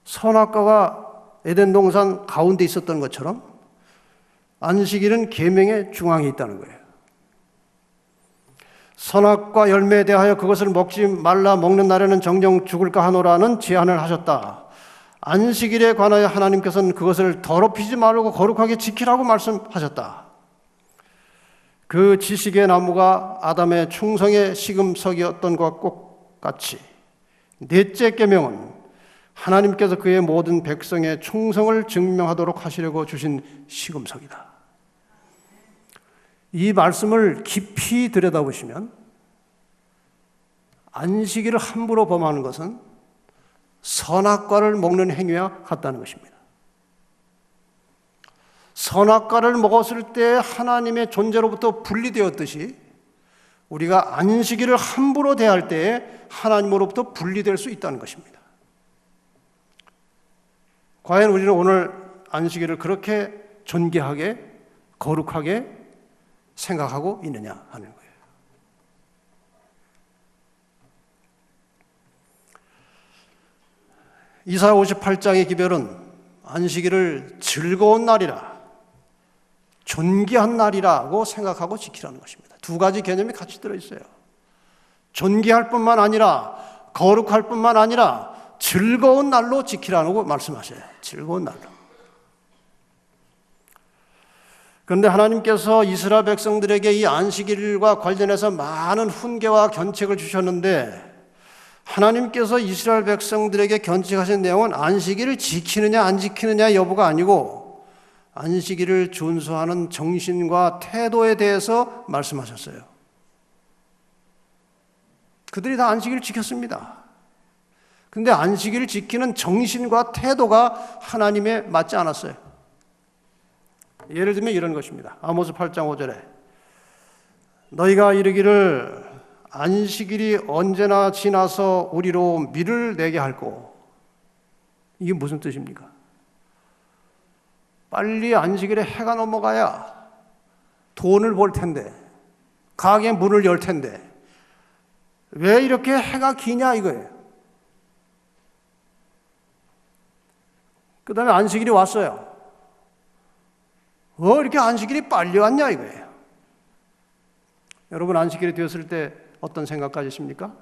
선악과가 에덴 동산 가운데 있었던 것처럼 안식일은 계명의 중앙에 있다는 거예요. 선악과 열매에 대하여 그것을 먹지 말라, 먹는 날에는 정령 죽을까 하노라는 제안을 하셨다. 안식일에 관하여 하나님께서는 그것을 더럽히지 말고 거룩하게 지키라고 말씀하셨다. 그 지식의 나무가 아담의 충성의 시금석이었던 것과 똑같이 넷째 계명은 하나님께서 그의 모든 백성의 충성을 증명하도록 하시려고 주신 시금석이다. 이 말씀을 깊이 들여다보시면 안식일을 함부로 범하는 것은 선악과를 먹는 행위와 같다는 것입니다. 선악과를 먹었을 때 하나님의 존재로부터 분리되었듯이 우리가 안식일을 함부로 대할 때에 하나님으로부터 분리될 수 있다는 것입니다. 과연 우리는 오늘 안식일을 그렇게 존귀하게, 거룩하게 생각하고 있느냐 하는 거예요. 이사야 58장의 기별은 안식일을 즐거운 날이라, 존귀한 날이라고 생각하고 지키라는 것입니다. 두 가지 개념이 같이 들어있어요. 존귀할 뿐만 아니라, 거룩할 뿐만 아니라 즐거운 날로 지키라고 말씀하셔요. 즐거운 날로. 그런데 하나님께서 이스라엘 백성들에게 이 안식일과 관련해서 많은 훈계와 견책을 주셨는데, 하나님께서 이스라엘 백성들에게 견책하신 내용은 안식일을 지키느냐 안 지키느냐 여부가 아니고 안식일을 준수하는 정신과 태도에 대해서 말씀하셨어요. 그들이 다 안식일을 지켰습니다. 그런데 안식일을 지키는 정신과 태도가 하나님에 맞지 않았어요. 예를 들면 이런 것입니다. 아모스 8장 5절에 너희가 이르기를 안식일이 언제나 지나서 우리로 밀을 내게 할꼬. 이게 무슨 뜻입니까? 빨리 안식일에 해가 넘어가야 돈을 벌 텐데, 가게 문을 열 텐데 왜 이렇게 해가 기냐 이거예요. 그 다음에 안식일이 왔어요. 이렇게 안식일이 빨리 왔냐 이거예요. 여러분 안식일이 되었을 때 어떤 생각 가지십니까?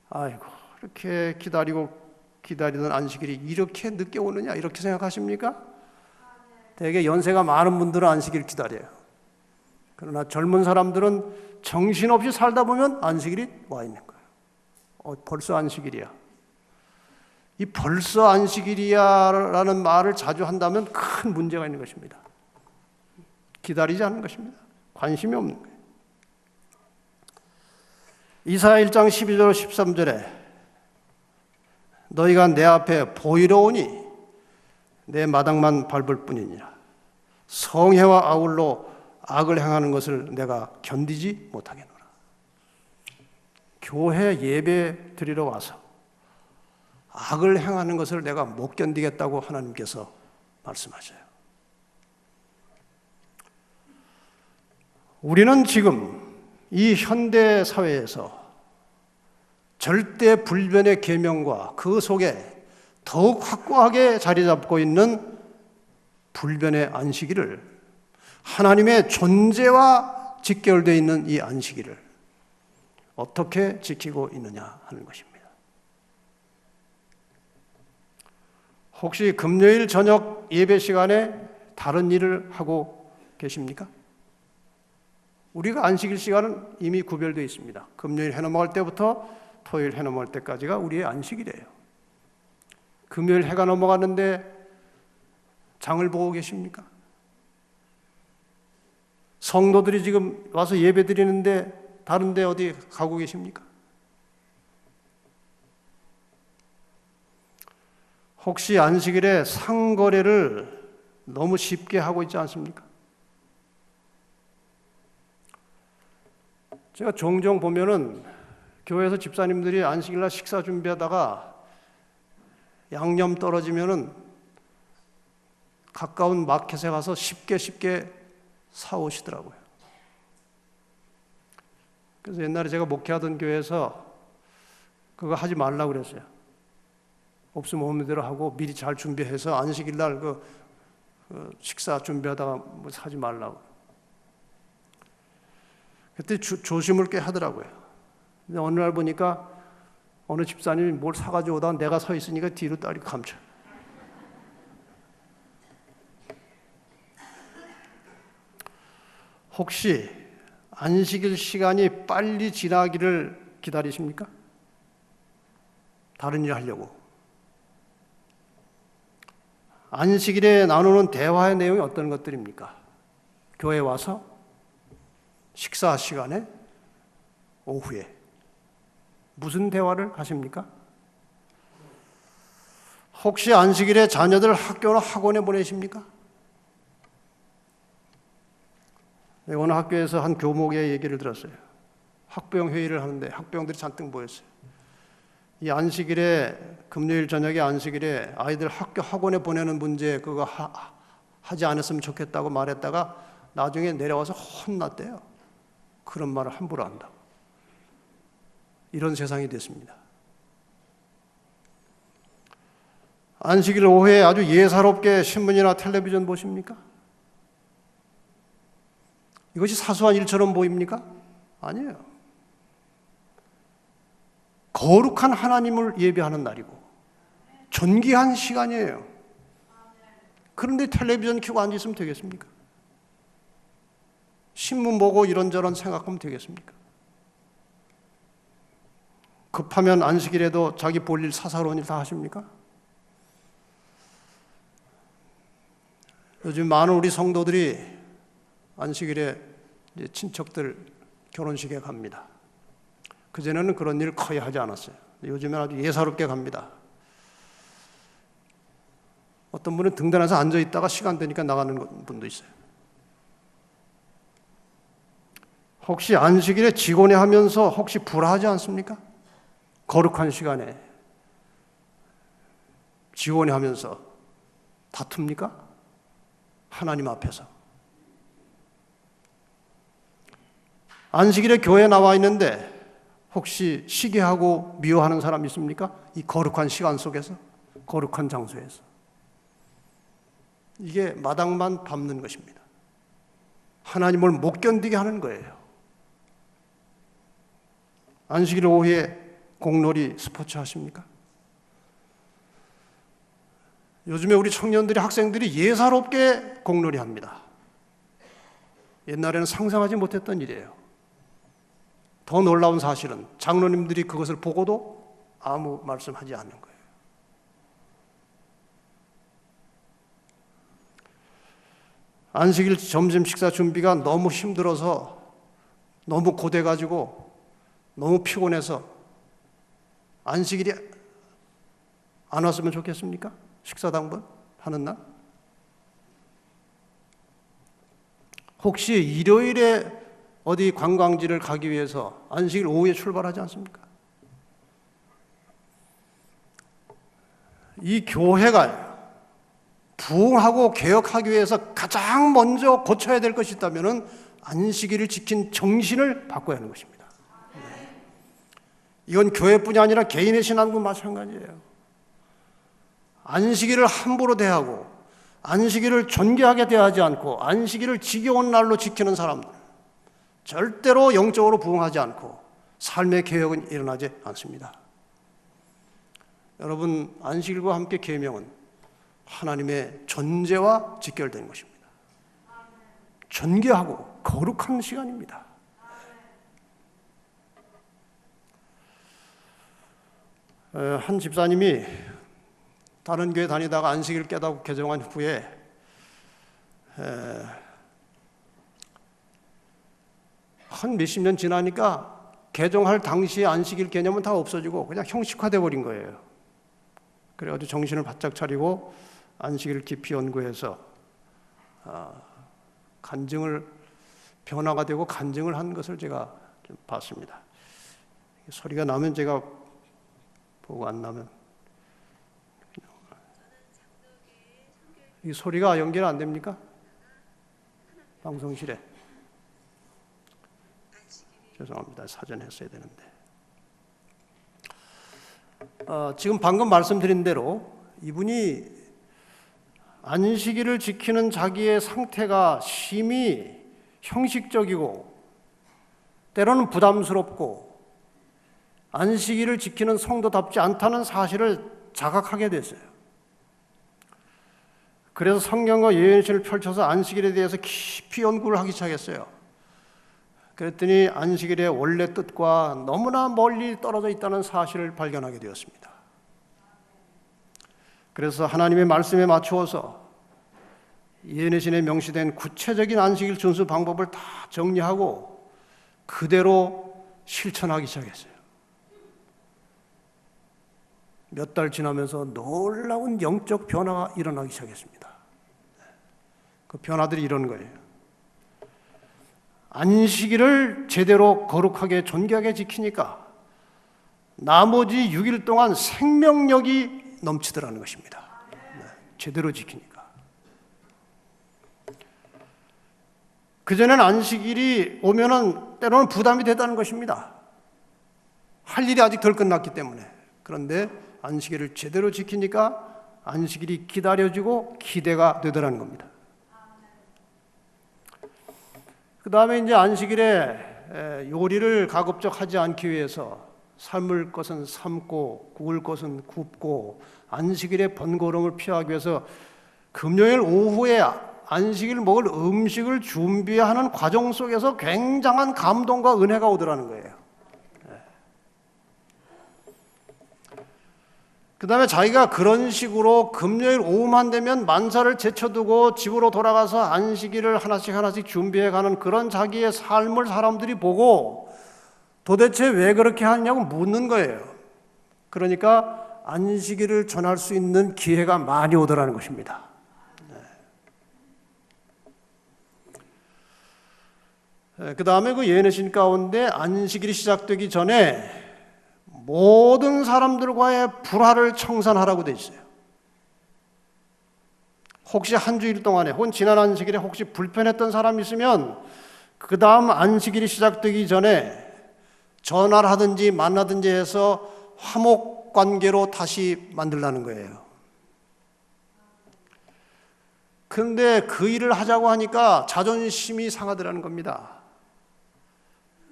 아이고 이렇게 기다리던 안식일이 이렇게 늦게 오느냐 이렇게 생각하십니까? 되게 연세가 많은 분들은 안식일을 기다려요. 그러나 젊은 사람들은 정신없이 살다 보면 안식일이 와 있는 거예요. 벌써 안식일이야. 이 벌써 안식일이야 라는 말을 자주 한다면 큰 문제가 있는 것입니다. 기다리지 않는 것입니다. 관심이 없는 거예요. 이사야 1장 12절 13절에 너희가 내 앞에 보이러 오니 내 마당만 밟을 뿐이니라. 성회와 아울러 악을 행하는 것을 내가 견디지 못하겠노라. 교회 예배 드리러 와서 악을 행하는 것을 내가 못 견디겠다고 하나님께서 말씀하셔요. 우리는 지금 이 현대 사회에서 절대 불변의 계명과 그 속에 더욱 확고하게 자리 잡고 있는 불변의 안식일을, 하나님의 존재와 직결되어 있는 이 안식일을 어떻게 지키고 있느냐 하는 것입니다. 혹시 금요일 저녁 예배 시간에 다른 일을 하고 계십니까? 우리가 안식일 시간은 이미 구별되어 있습니다. 금요일 해 넘어갈 때부터 토요일 해 넘어갈 때까지가 우리의 안식일이에요. 금요일 해가 넘어갔는데 장을 보고 계십니까? 성도들이 지금 와서 예배 드리는데 다른 데 어디 가고 계십니까? 혹시 안식일에 상거래를 너무 쉽게 하고 있지 않습니까? 제가 종종 보면은 교회에서 집사님들이 안식일날 식사 준비하다가 양념 떨어지면은 가까운 마켓에 가서 쉽게 사오시더라고요. 그래서 옛날에 제가 목회하던 교회에서 그거 하지 말라고 그랬어요. 없으면 없는 대로 하고 미리 잘 준비해서 안식일날 그 식사 준비하다가 뭐 사지 말라고. 그때 조심을 꽤 하더라고요. 근데 어느 날 보니까 어느 집사님이 뭘 사가지고 오다가 내가 서 있으니까 뒤로 딸이 감춰. 혹시 안식일 시간이 빨리 지나기를 기다리십니까? 다른 일 하려고. 안식일에 나누는 대화의 내용이 어떤 것들입니까? 교회 와서 식사 시간에 오후에 무슨 대화를 하십니까? 혹시 안식일에 자녀들 학교나 학원에 보내십니까? 어느 학교에서 한 교목의 얘기를 들었어요. 학부형 회의를 하는데 학부형들이 잔뜩 모였어요. 이 안식일에 금요일 저녁에 안식일에 아이들 학교 학원에 보내는 문제 그거 하지 않았으면 좋겠다고 말했다가 나중에 내려와서 혼났대요. 그런 말을 함부로 한다고. 이런 세상이 됐습니다. 안식일 오후에 아주 예사롭게 신문이나 텔레비전 보십니까? 이것이 사소한 일처럼 보입니까? 아니에요. 거룩한 하나님을 예배하는 날이고 존귀한 시간이에요. 그런데 텔레비전 켜고 앉아있으면 되겠습니까? 신문 보고 이런저런 생각하면 되겠습니까? 급하면 안식일에도 자기 볼일 사사로운 일 다 하십니까? 요즘 많은 우리 성도들이 안식일에 이제 친척들 결혼식에 갑니다. 그전에는 그런 일 거의 하지 않았어요. 요즘엔 아주 예사롭게 갑니다. 어떤 분은 등단해서 앉아 있다가 시간 되니까 나가는 분도 있어요. 혹시 안식일에 직원회 하면서 혹시 불화하지 않습니까? 거룩한 시간에 직원회 하면서 다툽니까? 하나님 앞에서. 안식일에 교회에 나와 있는데 혹시 시기하고 미워하는 사람 있습니까? 이 거룩한 시간 속에서, 거룩한 장소에서. 이게 마당만 밟는 것입니다. 하나님을 못 견디게 하는 거예요. 안식일 오후에 공놀이 스포츠 하십니까? 요즘에 우리 청년들이 학생들이 예사롭게 공놀이 합니다. 옛날에는 상상하지 못했던 일이에요. 더 놀라운 사실은 장로님들이 그것을 보고도 아무 말씀하지 않는 거예요. 안식일 점심 식사 준비가 너무 힘들어서 너무 고돼가지고 너무 피곤해서 안식일이 안 왔으면 좋겠습니까? 식사 당번 하는 날? 혹시 일요일에 어디 관광지를 가기 위해서 안식일 오후에 출발하지 않습니까? 이 교회가 부흥하고 개혁하기 위해서 가장 먼저 고쳐야 될 것이 있다면 안식일을 지킨 정신을 바꿔야 하는 것입니다. 이건 교회뿐이 아니라 개인의 신앙도 마찬가지예요. 안식일을 함부로 대하고 안식일을 존귀하게 대하지 않고 안식일을 지겨운 날로 지키는 사람들, 절대로 영적으로 부흥하지 않고 삶의 개혁은 일어나지 않습니다. 여러분, 안식일과 함께 계명은 하나님의 존재와 직결된 것입니다. 존귀하고 거룩한 시간입니다. 한 집사님이 다른 교회 다니다가 안식일 깨닫고 개종한 후에 한 몇십 년 지나니까 개종할 당시의 안식일 개념은 다 없어지고 그냥 형식화돼 버린 거예요. 그래가지고 정신을 바짝 차리고 안식일을 깊이 연구해서 간증을 변화가 되고 간증을 한 것을 제가 좀 봤습니다. 소리가 나면 제가 보고 안 나면 이 소리가 연결 안 됩니까? 방송실에 죄송합니다. 사전 했어야 되는데 지금 방금 말씀드린 대로 이분이 안식일을 지키는 자기의 상태가 심히 형식적이고 때로는 부담스럽고 안식일을 지키는 성도답지 않다는 사실을 자각하게 됐어요. 그래서 성경과 예언신을 펼쳐서 안식일에 대해서 깊이 연구를 하기 시작했어요. 그랬더니 안식일의 원래 뜻과 너무나 멀리 떨어져 있다는 사실을 발견하게 되었습니다. 그래서 하나님의 말씀에 맞추어서 예언의 신에 명시된 구체적인 안식일 준수 방법을 다 정리하고 그대로 실천하기 시작했어요. 몇 달 지나면서 놀라운 영적 변화가 일어나기 시작했습니다. 그 변화들이 이런 거예요. 안식일을 제대로 거룩하게 존귀하게 지키니까 나머지 6일 동안 생명력이 넘치더라는 것입니다. 제대로 지키니까. 그전에는 안식일이 오면은 때로는 부담이 되다는 것입니다. 할 일이 아직 덜 끝났기 때문에. 그런데 안식일을 제대로 지키니까 안식일이 기다려지고 기대가 되더라는 겁니다. 그 다음에 이제 안식일에 요리를 가급적 하지 않기 위해서 삶을 것은 삶고 구울 것은 굽고 안식일의 번거로움을 피하기 위해서 금요일 오후에 안식일 먹을 음식을 준비하는 과정 속에서 굉장한 감동과 은혜가 오더라는 거예요. 그 다음에 자기가 그런 식으로 금요일 오후만 되면 만사를 제쳐두고 집으로 돌아가서 안식일을 하나씩 준비해가는 그런 자기의 삶을 사람들이 보고 도대체 왜 그렇게 하느냐고 묻는 거예요. 그러니까 안식일을 전할 수 있는 기회가 많이 오더라는 것입니다. 그 다음에 그 예언의 신 가운데 안식일이 시작되기 전에 모든 사람들과의 불화를 청산하라고 돼 있어요. 혹시 한 주일 동안에 혹은 지난 안식일에 혹시 불편했던 사람이 있으면 그 다음 안식일이 시작되기 전에 전화를 하든지 만나든지 해서 화목 관계로 다시 만들라는 거예요. 그런데 그 일을 하자고 하니까 자존심이 상하더라는 겁니다.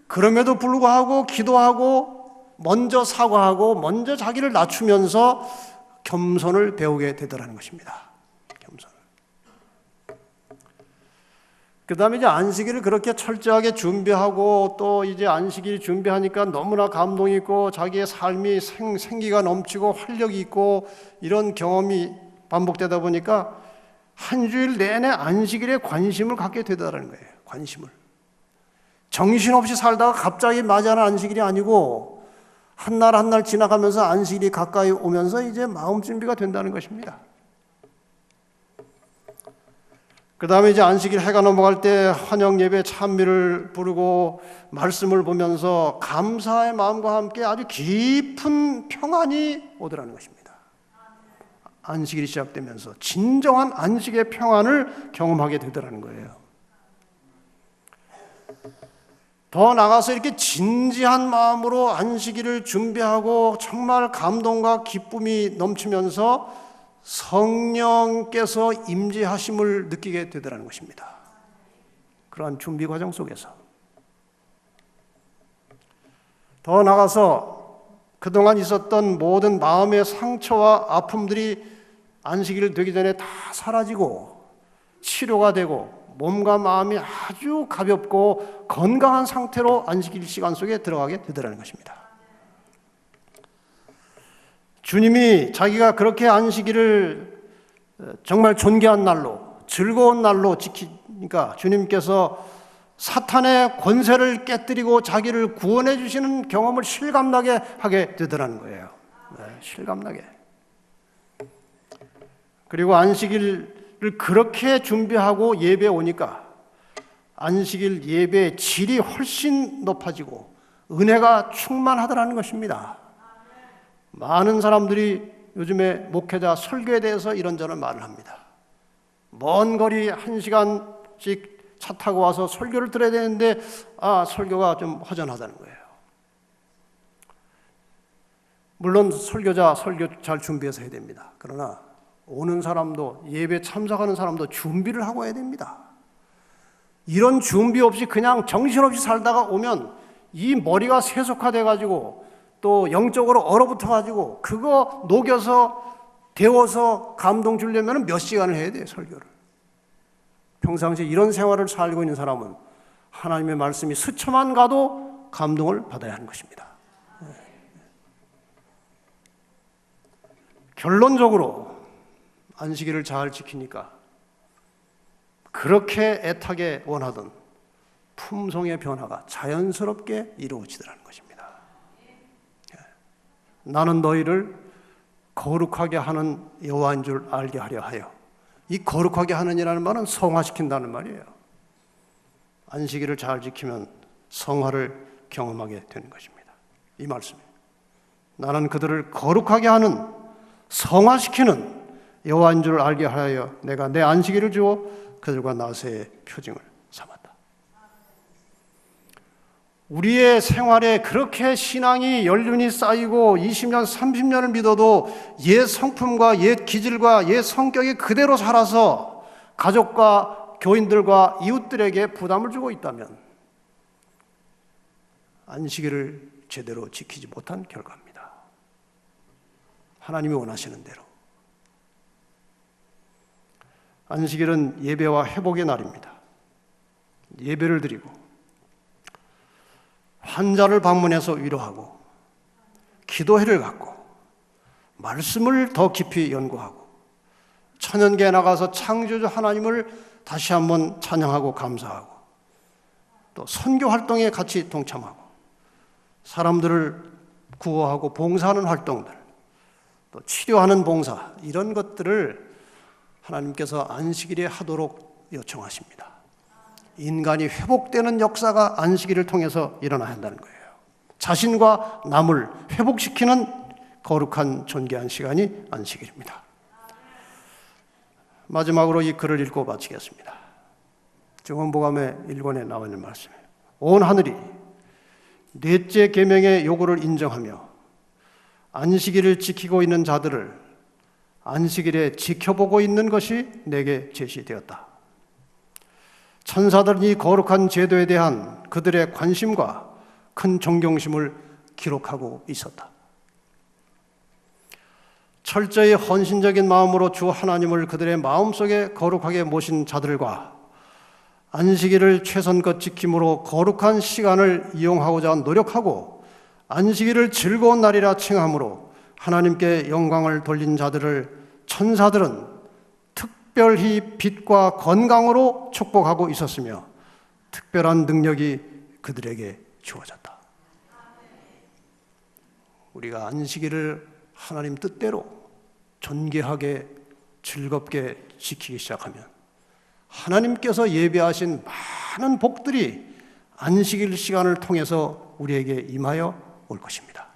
그럼에도 불구하고 기도하고 먼저 사과하고 먼저 자기를 낮추면서 겸손을 배우게 되더라는 것입니다. 겸손을. 그 다음에 이제 안식일을 그렇게 철저하게 준비하고 또 이제 안식일 준비하니까 너무나 감동이 있고 자기의 삶이 생기가 넘치고 활력이 있고 이런 경험이 반복되다 보니까 한 주일 내내 안식일에 관심을 갖게 되더라는 거예요. 관심을. 정신없이 살다가 갑자기 맞이하는 안식일이 아니고 한 날 한 날 지나가면서 안식일이 가까이 오면서 이제 마음 준비가 된다는 것입니다. 그 다음에 이제 안식일 해가 넘어갈 때 환영 예배 찬미를 부르고 말씀을 보면서 감사의 마음과 함께 아주 깊은 평안이 오더라는 것입니다. 안식일이 시작되면서 진정한 안식의 평안을 경험하게 되더라는 거예요. 더 나아가서 이렇게 진지한 마음으로 안식일을 준비하고 정말 감동과 기쁨이 넘치면서 성령께서 임재하심을 느끼게 되더라는 것입니다. 그러한 준비 과정 속에서 더 나아가서 그동안 있었던 모든 마음의 상처와 아픔들이 안식일 되기 전에 다 사라지고 치료가 되고 몸과 마음이 아주 가볍고 건강한 상태로 안식일 시간 속에 들어가게 되더라는 것입니다. 주님이 자기가 그렇게 안식일을 정말 존귀한 날로, 즐거운 날로 지키니까 주님께서 사탄의 권세를 깨뜨리고 자기를 구원해 주시는 경험을 실감나게 하게 되더라는 거예요. 네, 실감나게. 그리고 안식일을 그렇게 준비하고 예배에 오니까 안식일 예배의 질이 훨씬 높아지고 은혜가 충만하더라는 것입니다. 많은 사람들이 요즘에 목회자 설교에 대해서 이런저런 말을 합니다. 먼 거리 1시간씩 차 타고 와서 설교를 들어야 되는데 설교가 좀 허전하다는 거예요. 물론 설교자 설교 잘 준비해서 해야 됩니다. 그러나 오는 사람도, 예배 참석하는 사람도 준비를 하고 해야 됩니다. 이런 준비 없이 그냥 정신없이 살다가 오면 이 머리가 세속화돼 가지고 또 영적으로 얼어붙어 가지고 그거 녹여서 데워서 감동 주려면 몇 시간을 해야 돼요, 설교를. 평상시에 이런 생활을 살고 있는 사람은 하나님의 말씀이 스쳐만 가도 감동을 받아야 하는 것입니다. 결론적으로 안식일을 잘 지키니까 그렇게 애타게 원하던 품성의 변화가 자연스럽게 이루어지더라는 것입니다. 나는 너희를 거룩하게 하는 여호와인 줄 알게 하려 하여. 이 거룩하게 하는이라는 말은 성화시킨다는 말이에요. 안식일을 잘 지키면 성화를 경험하게 되는 것입니다. 이 말씀이에요. 나는 그들을 거룩하게 하는, 성화시키는 여호와인 줄 알게 하여 내가 내 안식일을 주어 그들과 나세의 표징을 삼았다. 우리의 생활에 그렇게 신앙이 연륜이 쌓이고 20년, 30년을 믿어도 옛 성품과 옛 기질과 옛 성격이 그대로 살아서 가족과 교인들과 이웃들에게 부담을 주고 있다면 안식일을 제대로 지키지 못한 결과입니다. 하나님이 원하시는 대로. 안식일은 예배와 회복의 날입니다. 예배를 드리고 환자를 방문해서 위로하고 기도회를 갖고 말씀을 더 깊이 연구하고 천연계에 나가서 창조주 하나님을 다시 한번 찬양하고 감사하고 또 선교 활동에 같이 동참하고 사람들을 구호하고 봉사하는 활동들, 또 치료하는 봉사, 이런 것들을 하나님께서 안식일에 하도록 요청하십니다. 인간이 회복되는 역사가 안식일을 통해서 일어나야 한다는 거예요. 자신과 남을 회복시키는 거룩한 존귀한 시간이 안식일입니다. 마지막으로 이 글을 읽고 마치겠습니다. 증언복음의 1권에 나와 있는 말씀이에요. 온 하늘이 넷째 계명의 요구를 인정하며 안식일을 지키고 있는 자들을 안식일에 지켜보고 있는 것이 내게 제시되었다. 천사들은 이 거룩한 제도에 대한 그들의 관심과 큰 존경심을 기록하고 있었다. 철저히 헌신적인 마음으로 주 하나님을 그들의 마음속에 거룩하게 모신 자들과 안식일을 최선껏 지킴으로 거룩한 시간을 이용하고자 노력하고 안식일을 즐거운 날이라 칭함으로 하나님께 영광을 돌린 자들을 천사들은 특별히 빛과 건강으로 축복하고 있었으며 특별한 능력이 그들에게 주어졌다. 우리가 안식일을 하나님 뜻대로 존귀하게 즐겁게 지키기 시작하면 하나님께서 예비하신 많은 복들이 안식일 시간을 통해서 우리에게 임하여 올 것입니다.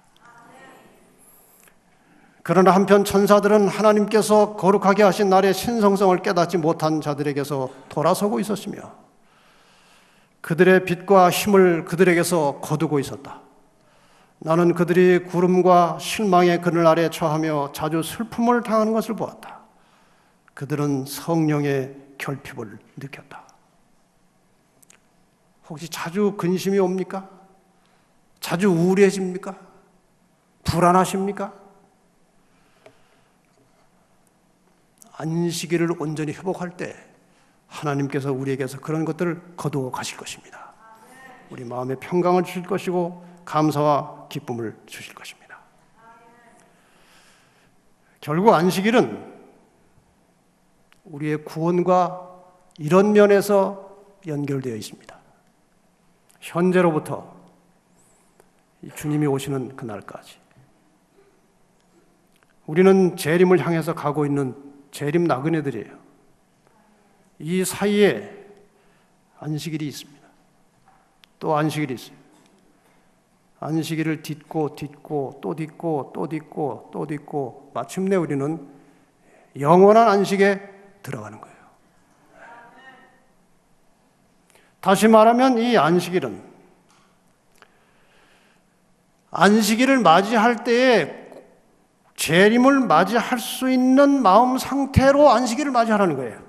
그러나 한편 천사들은 하나님께서 거룩하게 하신 날의 신성성을 깨닫지 못한 자들에게서 돌아서고 있었으며 그들의 빛과 힘을 그들에게서 거두고 있었다. 나는 그들이 구름과 실망의 그늘 아래 처하며 자주 슬픔을 당하는 것을 보았다. 그들은 성령의 결핍을 느꼈다. 혹시 자주 근심이 옵니까? 자주 우울해집니까? 불안하십니까? 안식일을 온전히 회복할 때 하나님께서 우리에게서 그런 것들을 거두어 가실 것입니다. 우리 마음에 평강을 주실 것이고 감사와 기쁨을 주실 것입니다. 결국 안식일은 우리의 구원과 이런 면에서 연결되어 있습니다. 현재로부터 주님이 오시는 그날까지 우리는 재림을 향해서 가고 있는 재림 나그네들이에요. 이 사이에 안식일이 있습니다. 또 안식일이 있어요. 안식일을 딛고 또 딛고 마침내 우리는 영원한 안식에 들어가는 거예요. 다시 말하면 이 안식일을 맞이할 때에 재림을 맞이할 수 있는 마음 상태로 안식일을 맞이하라는 거예요.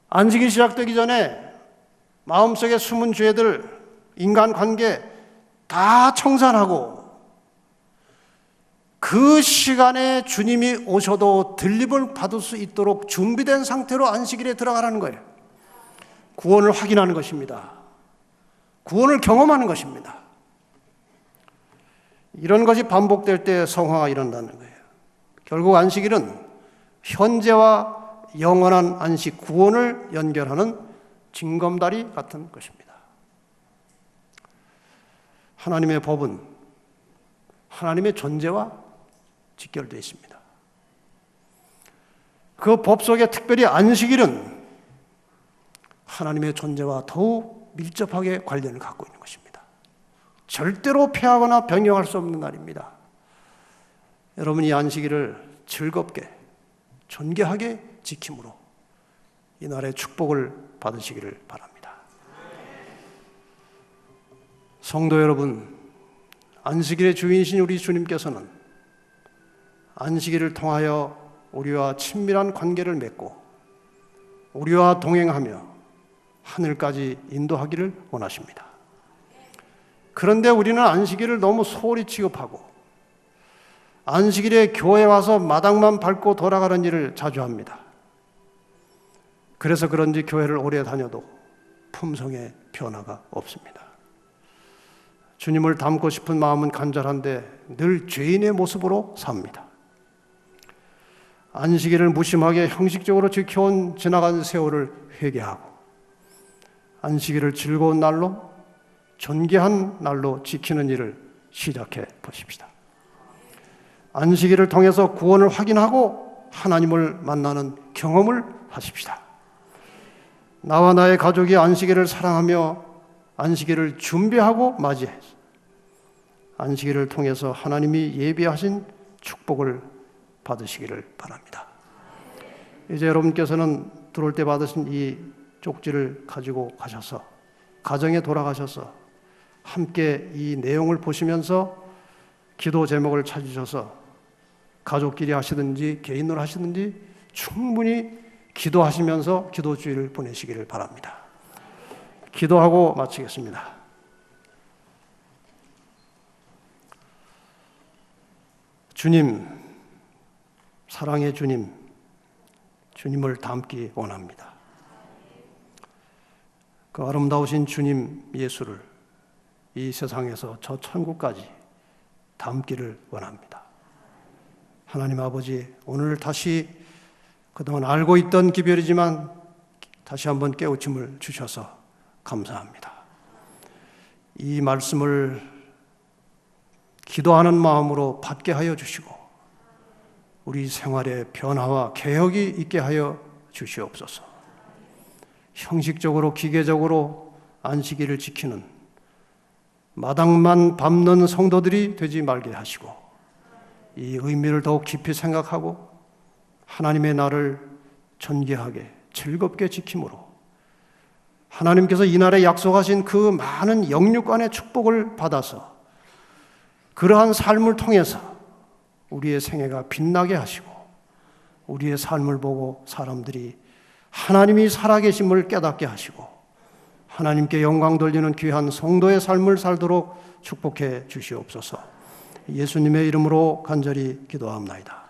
안식일 시작되기 전에 마음속에 숨은 죄들, 인간관계 다 청산하고 그 시간에 주님이 오셔도 들림을 받을 수 있도록 준비된 상태로 안식일에 들어가라는 거예요. 구원을 확인하는 것입니다. 구원을 경험하는 것입니다. 이런 것이 반복될 때 성화가 일어난다는 거예요. 결국 안식일은 현재와 영원한 안식, 구원을 연결하는 징검다리 같은 것입니다. 하나님의 법은 하나님의 존재와 직결되어 있습니다. 그 법 속에 특별히 안식일은 하나님의 존재와 더욱 밀접하게 관련을 갖고 있는 것입니다. 절대로 폐하거나 변경할 수 없는 날입니다. 여러분, 이 안식일을 즐겁게 존귀하게 지킴으로 이 날의 축복을 받으시기를 바랍니다. 성도 여러분, 안식일의 주인이신 우리 주님께서는 안식일을 통하여 우리와 친밀한 관계를 맺고 우리와 동행하며 하늘까지 인도하기를 원하십니다. 그런데 우리는 안식일을 너무 소홀히 취급하고 안식일에 교회 와서 마당만 밟고 돌아가는 일을 자주 합니다. 그래서 그런지 교회를 오래 다녀도 품성에 변화가 없습니다. 주님을 닮고 싶은 마음은 간절한데 늘 죄인의 모습으로 삽니다. 안식일을 무심하게 형식적으로 지켜온 지나간 세월을 회개하고 안식일을 즐거운 날로, 존귀한 날로 지키는 일을 시작해 보십시다. 안식일을 통해서 구원을 확인하고 하나님을 만나는 경험을 하십시다. 나와 나의 가족이 안식일을 사랑하며 안식일을 준비하고 맞이해서 안식일을 통해서 하나님이 예비하신 축복을 받으시기를 바랍니다. 이제 여러분께서는 들어올 때 받으신 이 쪽지를 가지고 가셔서 가정에 돌아가셔서 함께 이 내용을 보시면서 기도 제목을 찾으셔서 가족끼리 하시든지 개인으로 하시든지 충분히 기도하시면서 기도주의를 보내시기를 바랍니다. 기도하고 마치겠습니다. 주님, 사랑의 주님, 주님을 닮기 원합니다. 그 아름다우신 주님 예수를 이 세상에서 저 천국까지 닮기를 원합니다. 하나님 아버지, 오늘 다시 그동안 알고 있던 기별이지만 다시 한번 깨우침을 주셔서 감사합니다. 이 말씀을 기도하는 마음으로 받게 하여 주시고 우리 생활에 변화와 개혁이 있게 하여 주시옵소서. 형식적으로 기계적으로 안식일을 지키는 마당만 밟는 성도들이 되지 말게 하시고 이 의미를 더욱 깊이 생각하고 하나님의 날을 존귀하게 즐겁게 지킴으로 하나님께서 이 날에 약속하신 그 많은 영육간의 축복을 받아서 그러한 삶을 통해서 우리의 생애가 빛나게 하시고 우리의 삶을 보고 사람들이 하나님이 살아계심을 깨닫게 하시고 하나님께 영광 돌리는 귀한 성도의 삶을 살도록 축복해 주시옵소서. 예수님의 이름으로 간절히 기도합나이다.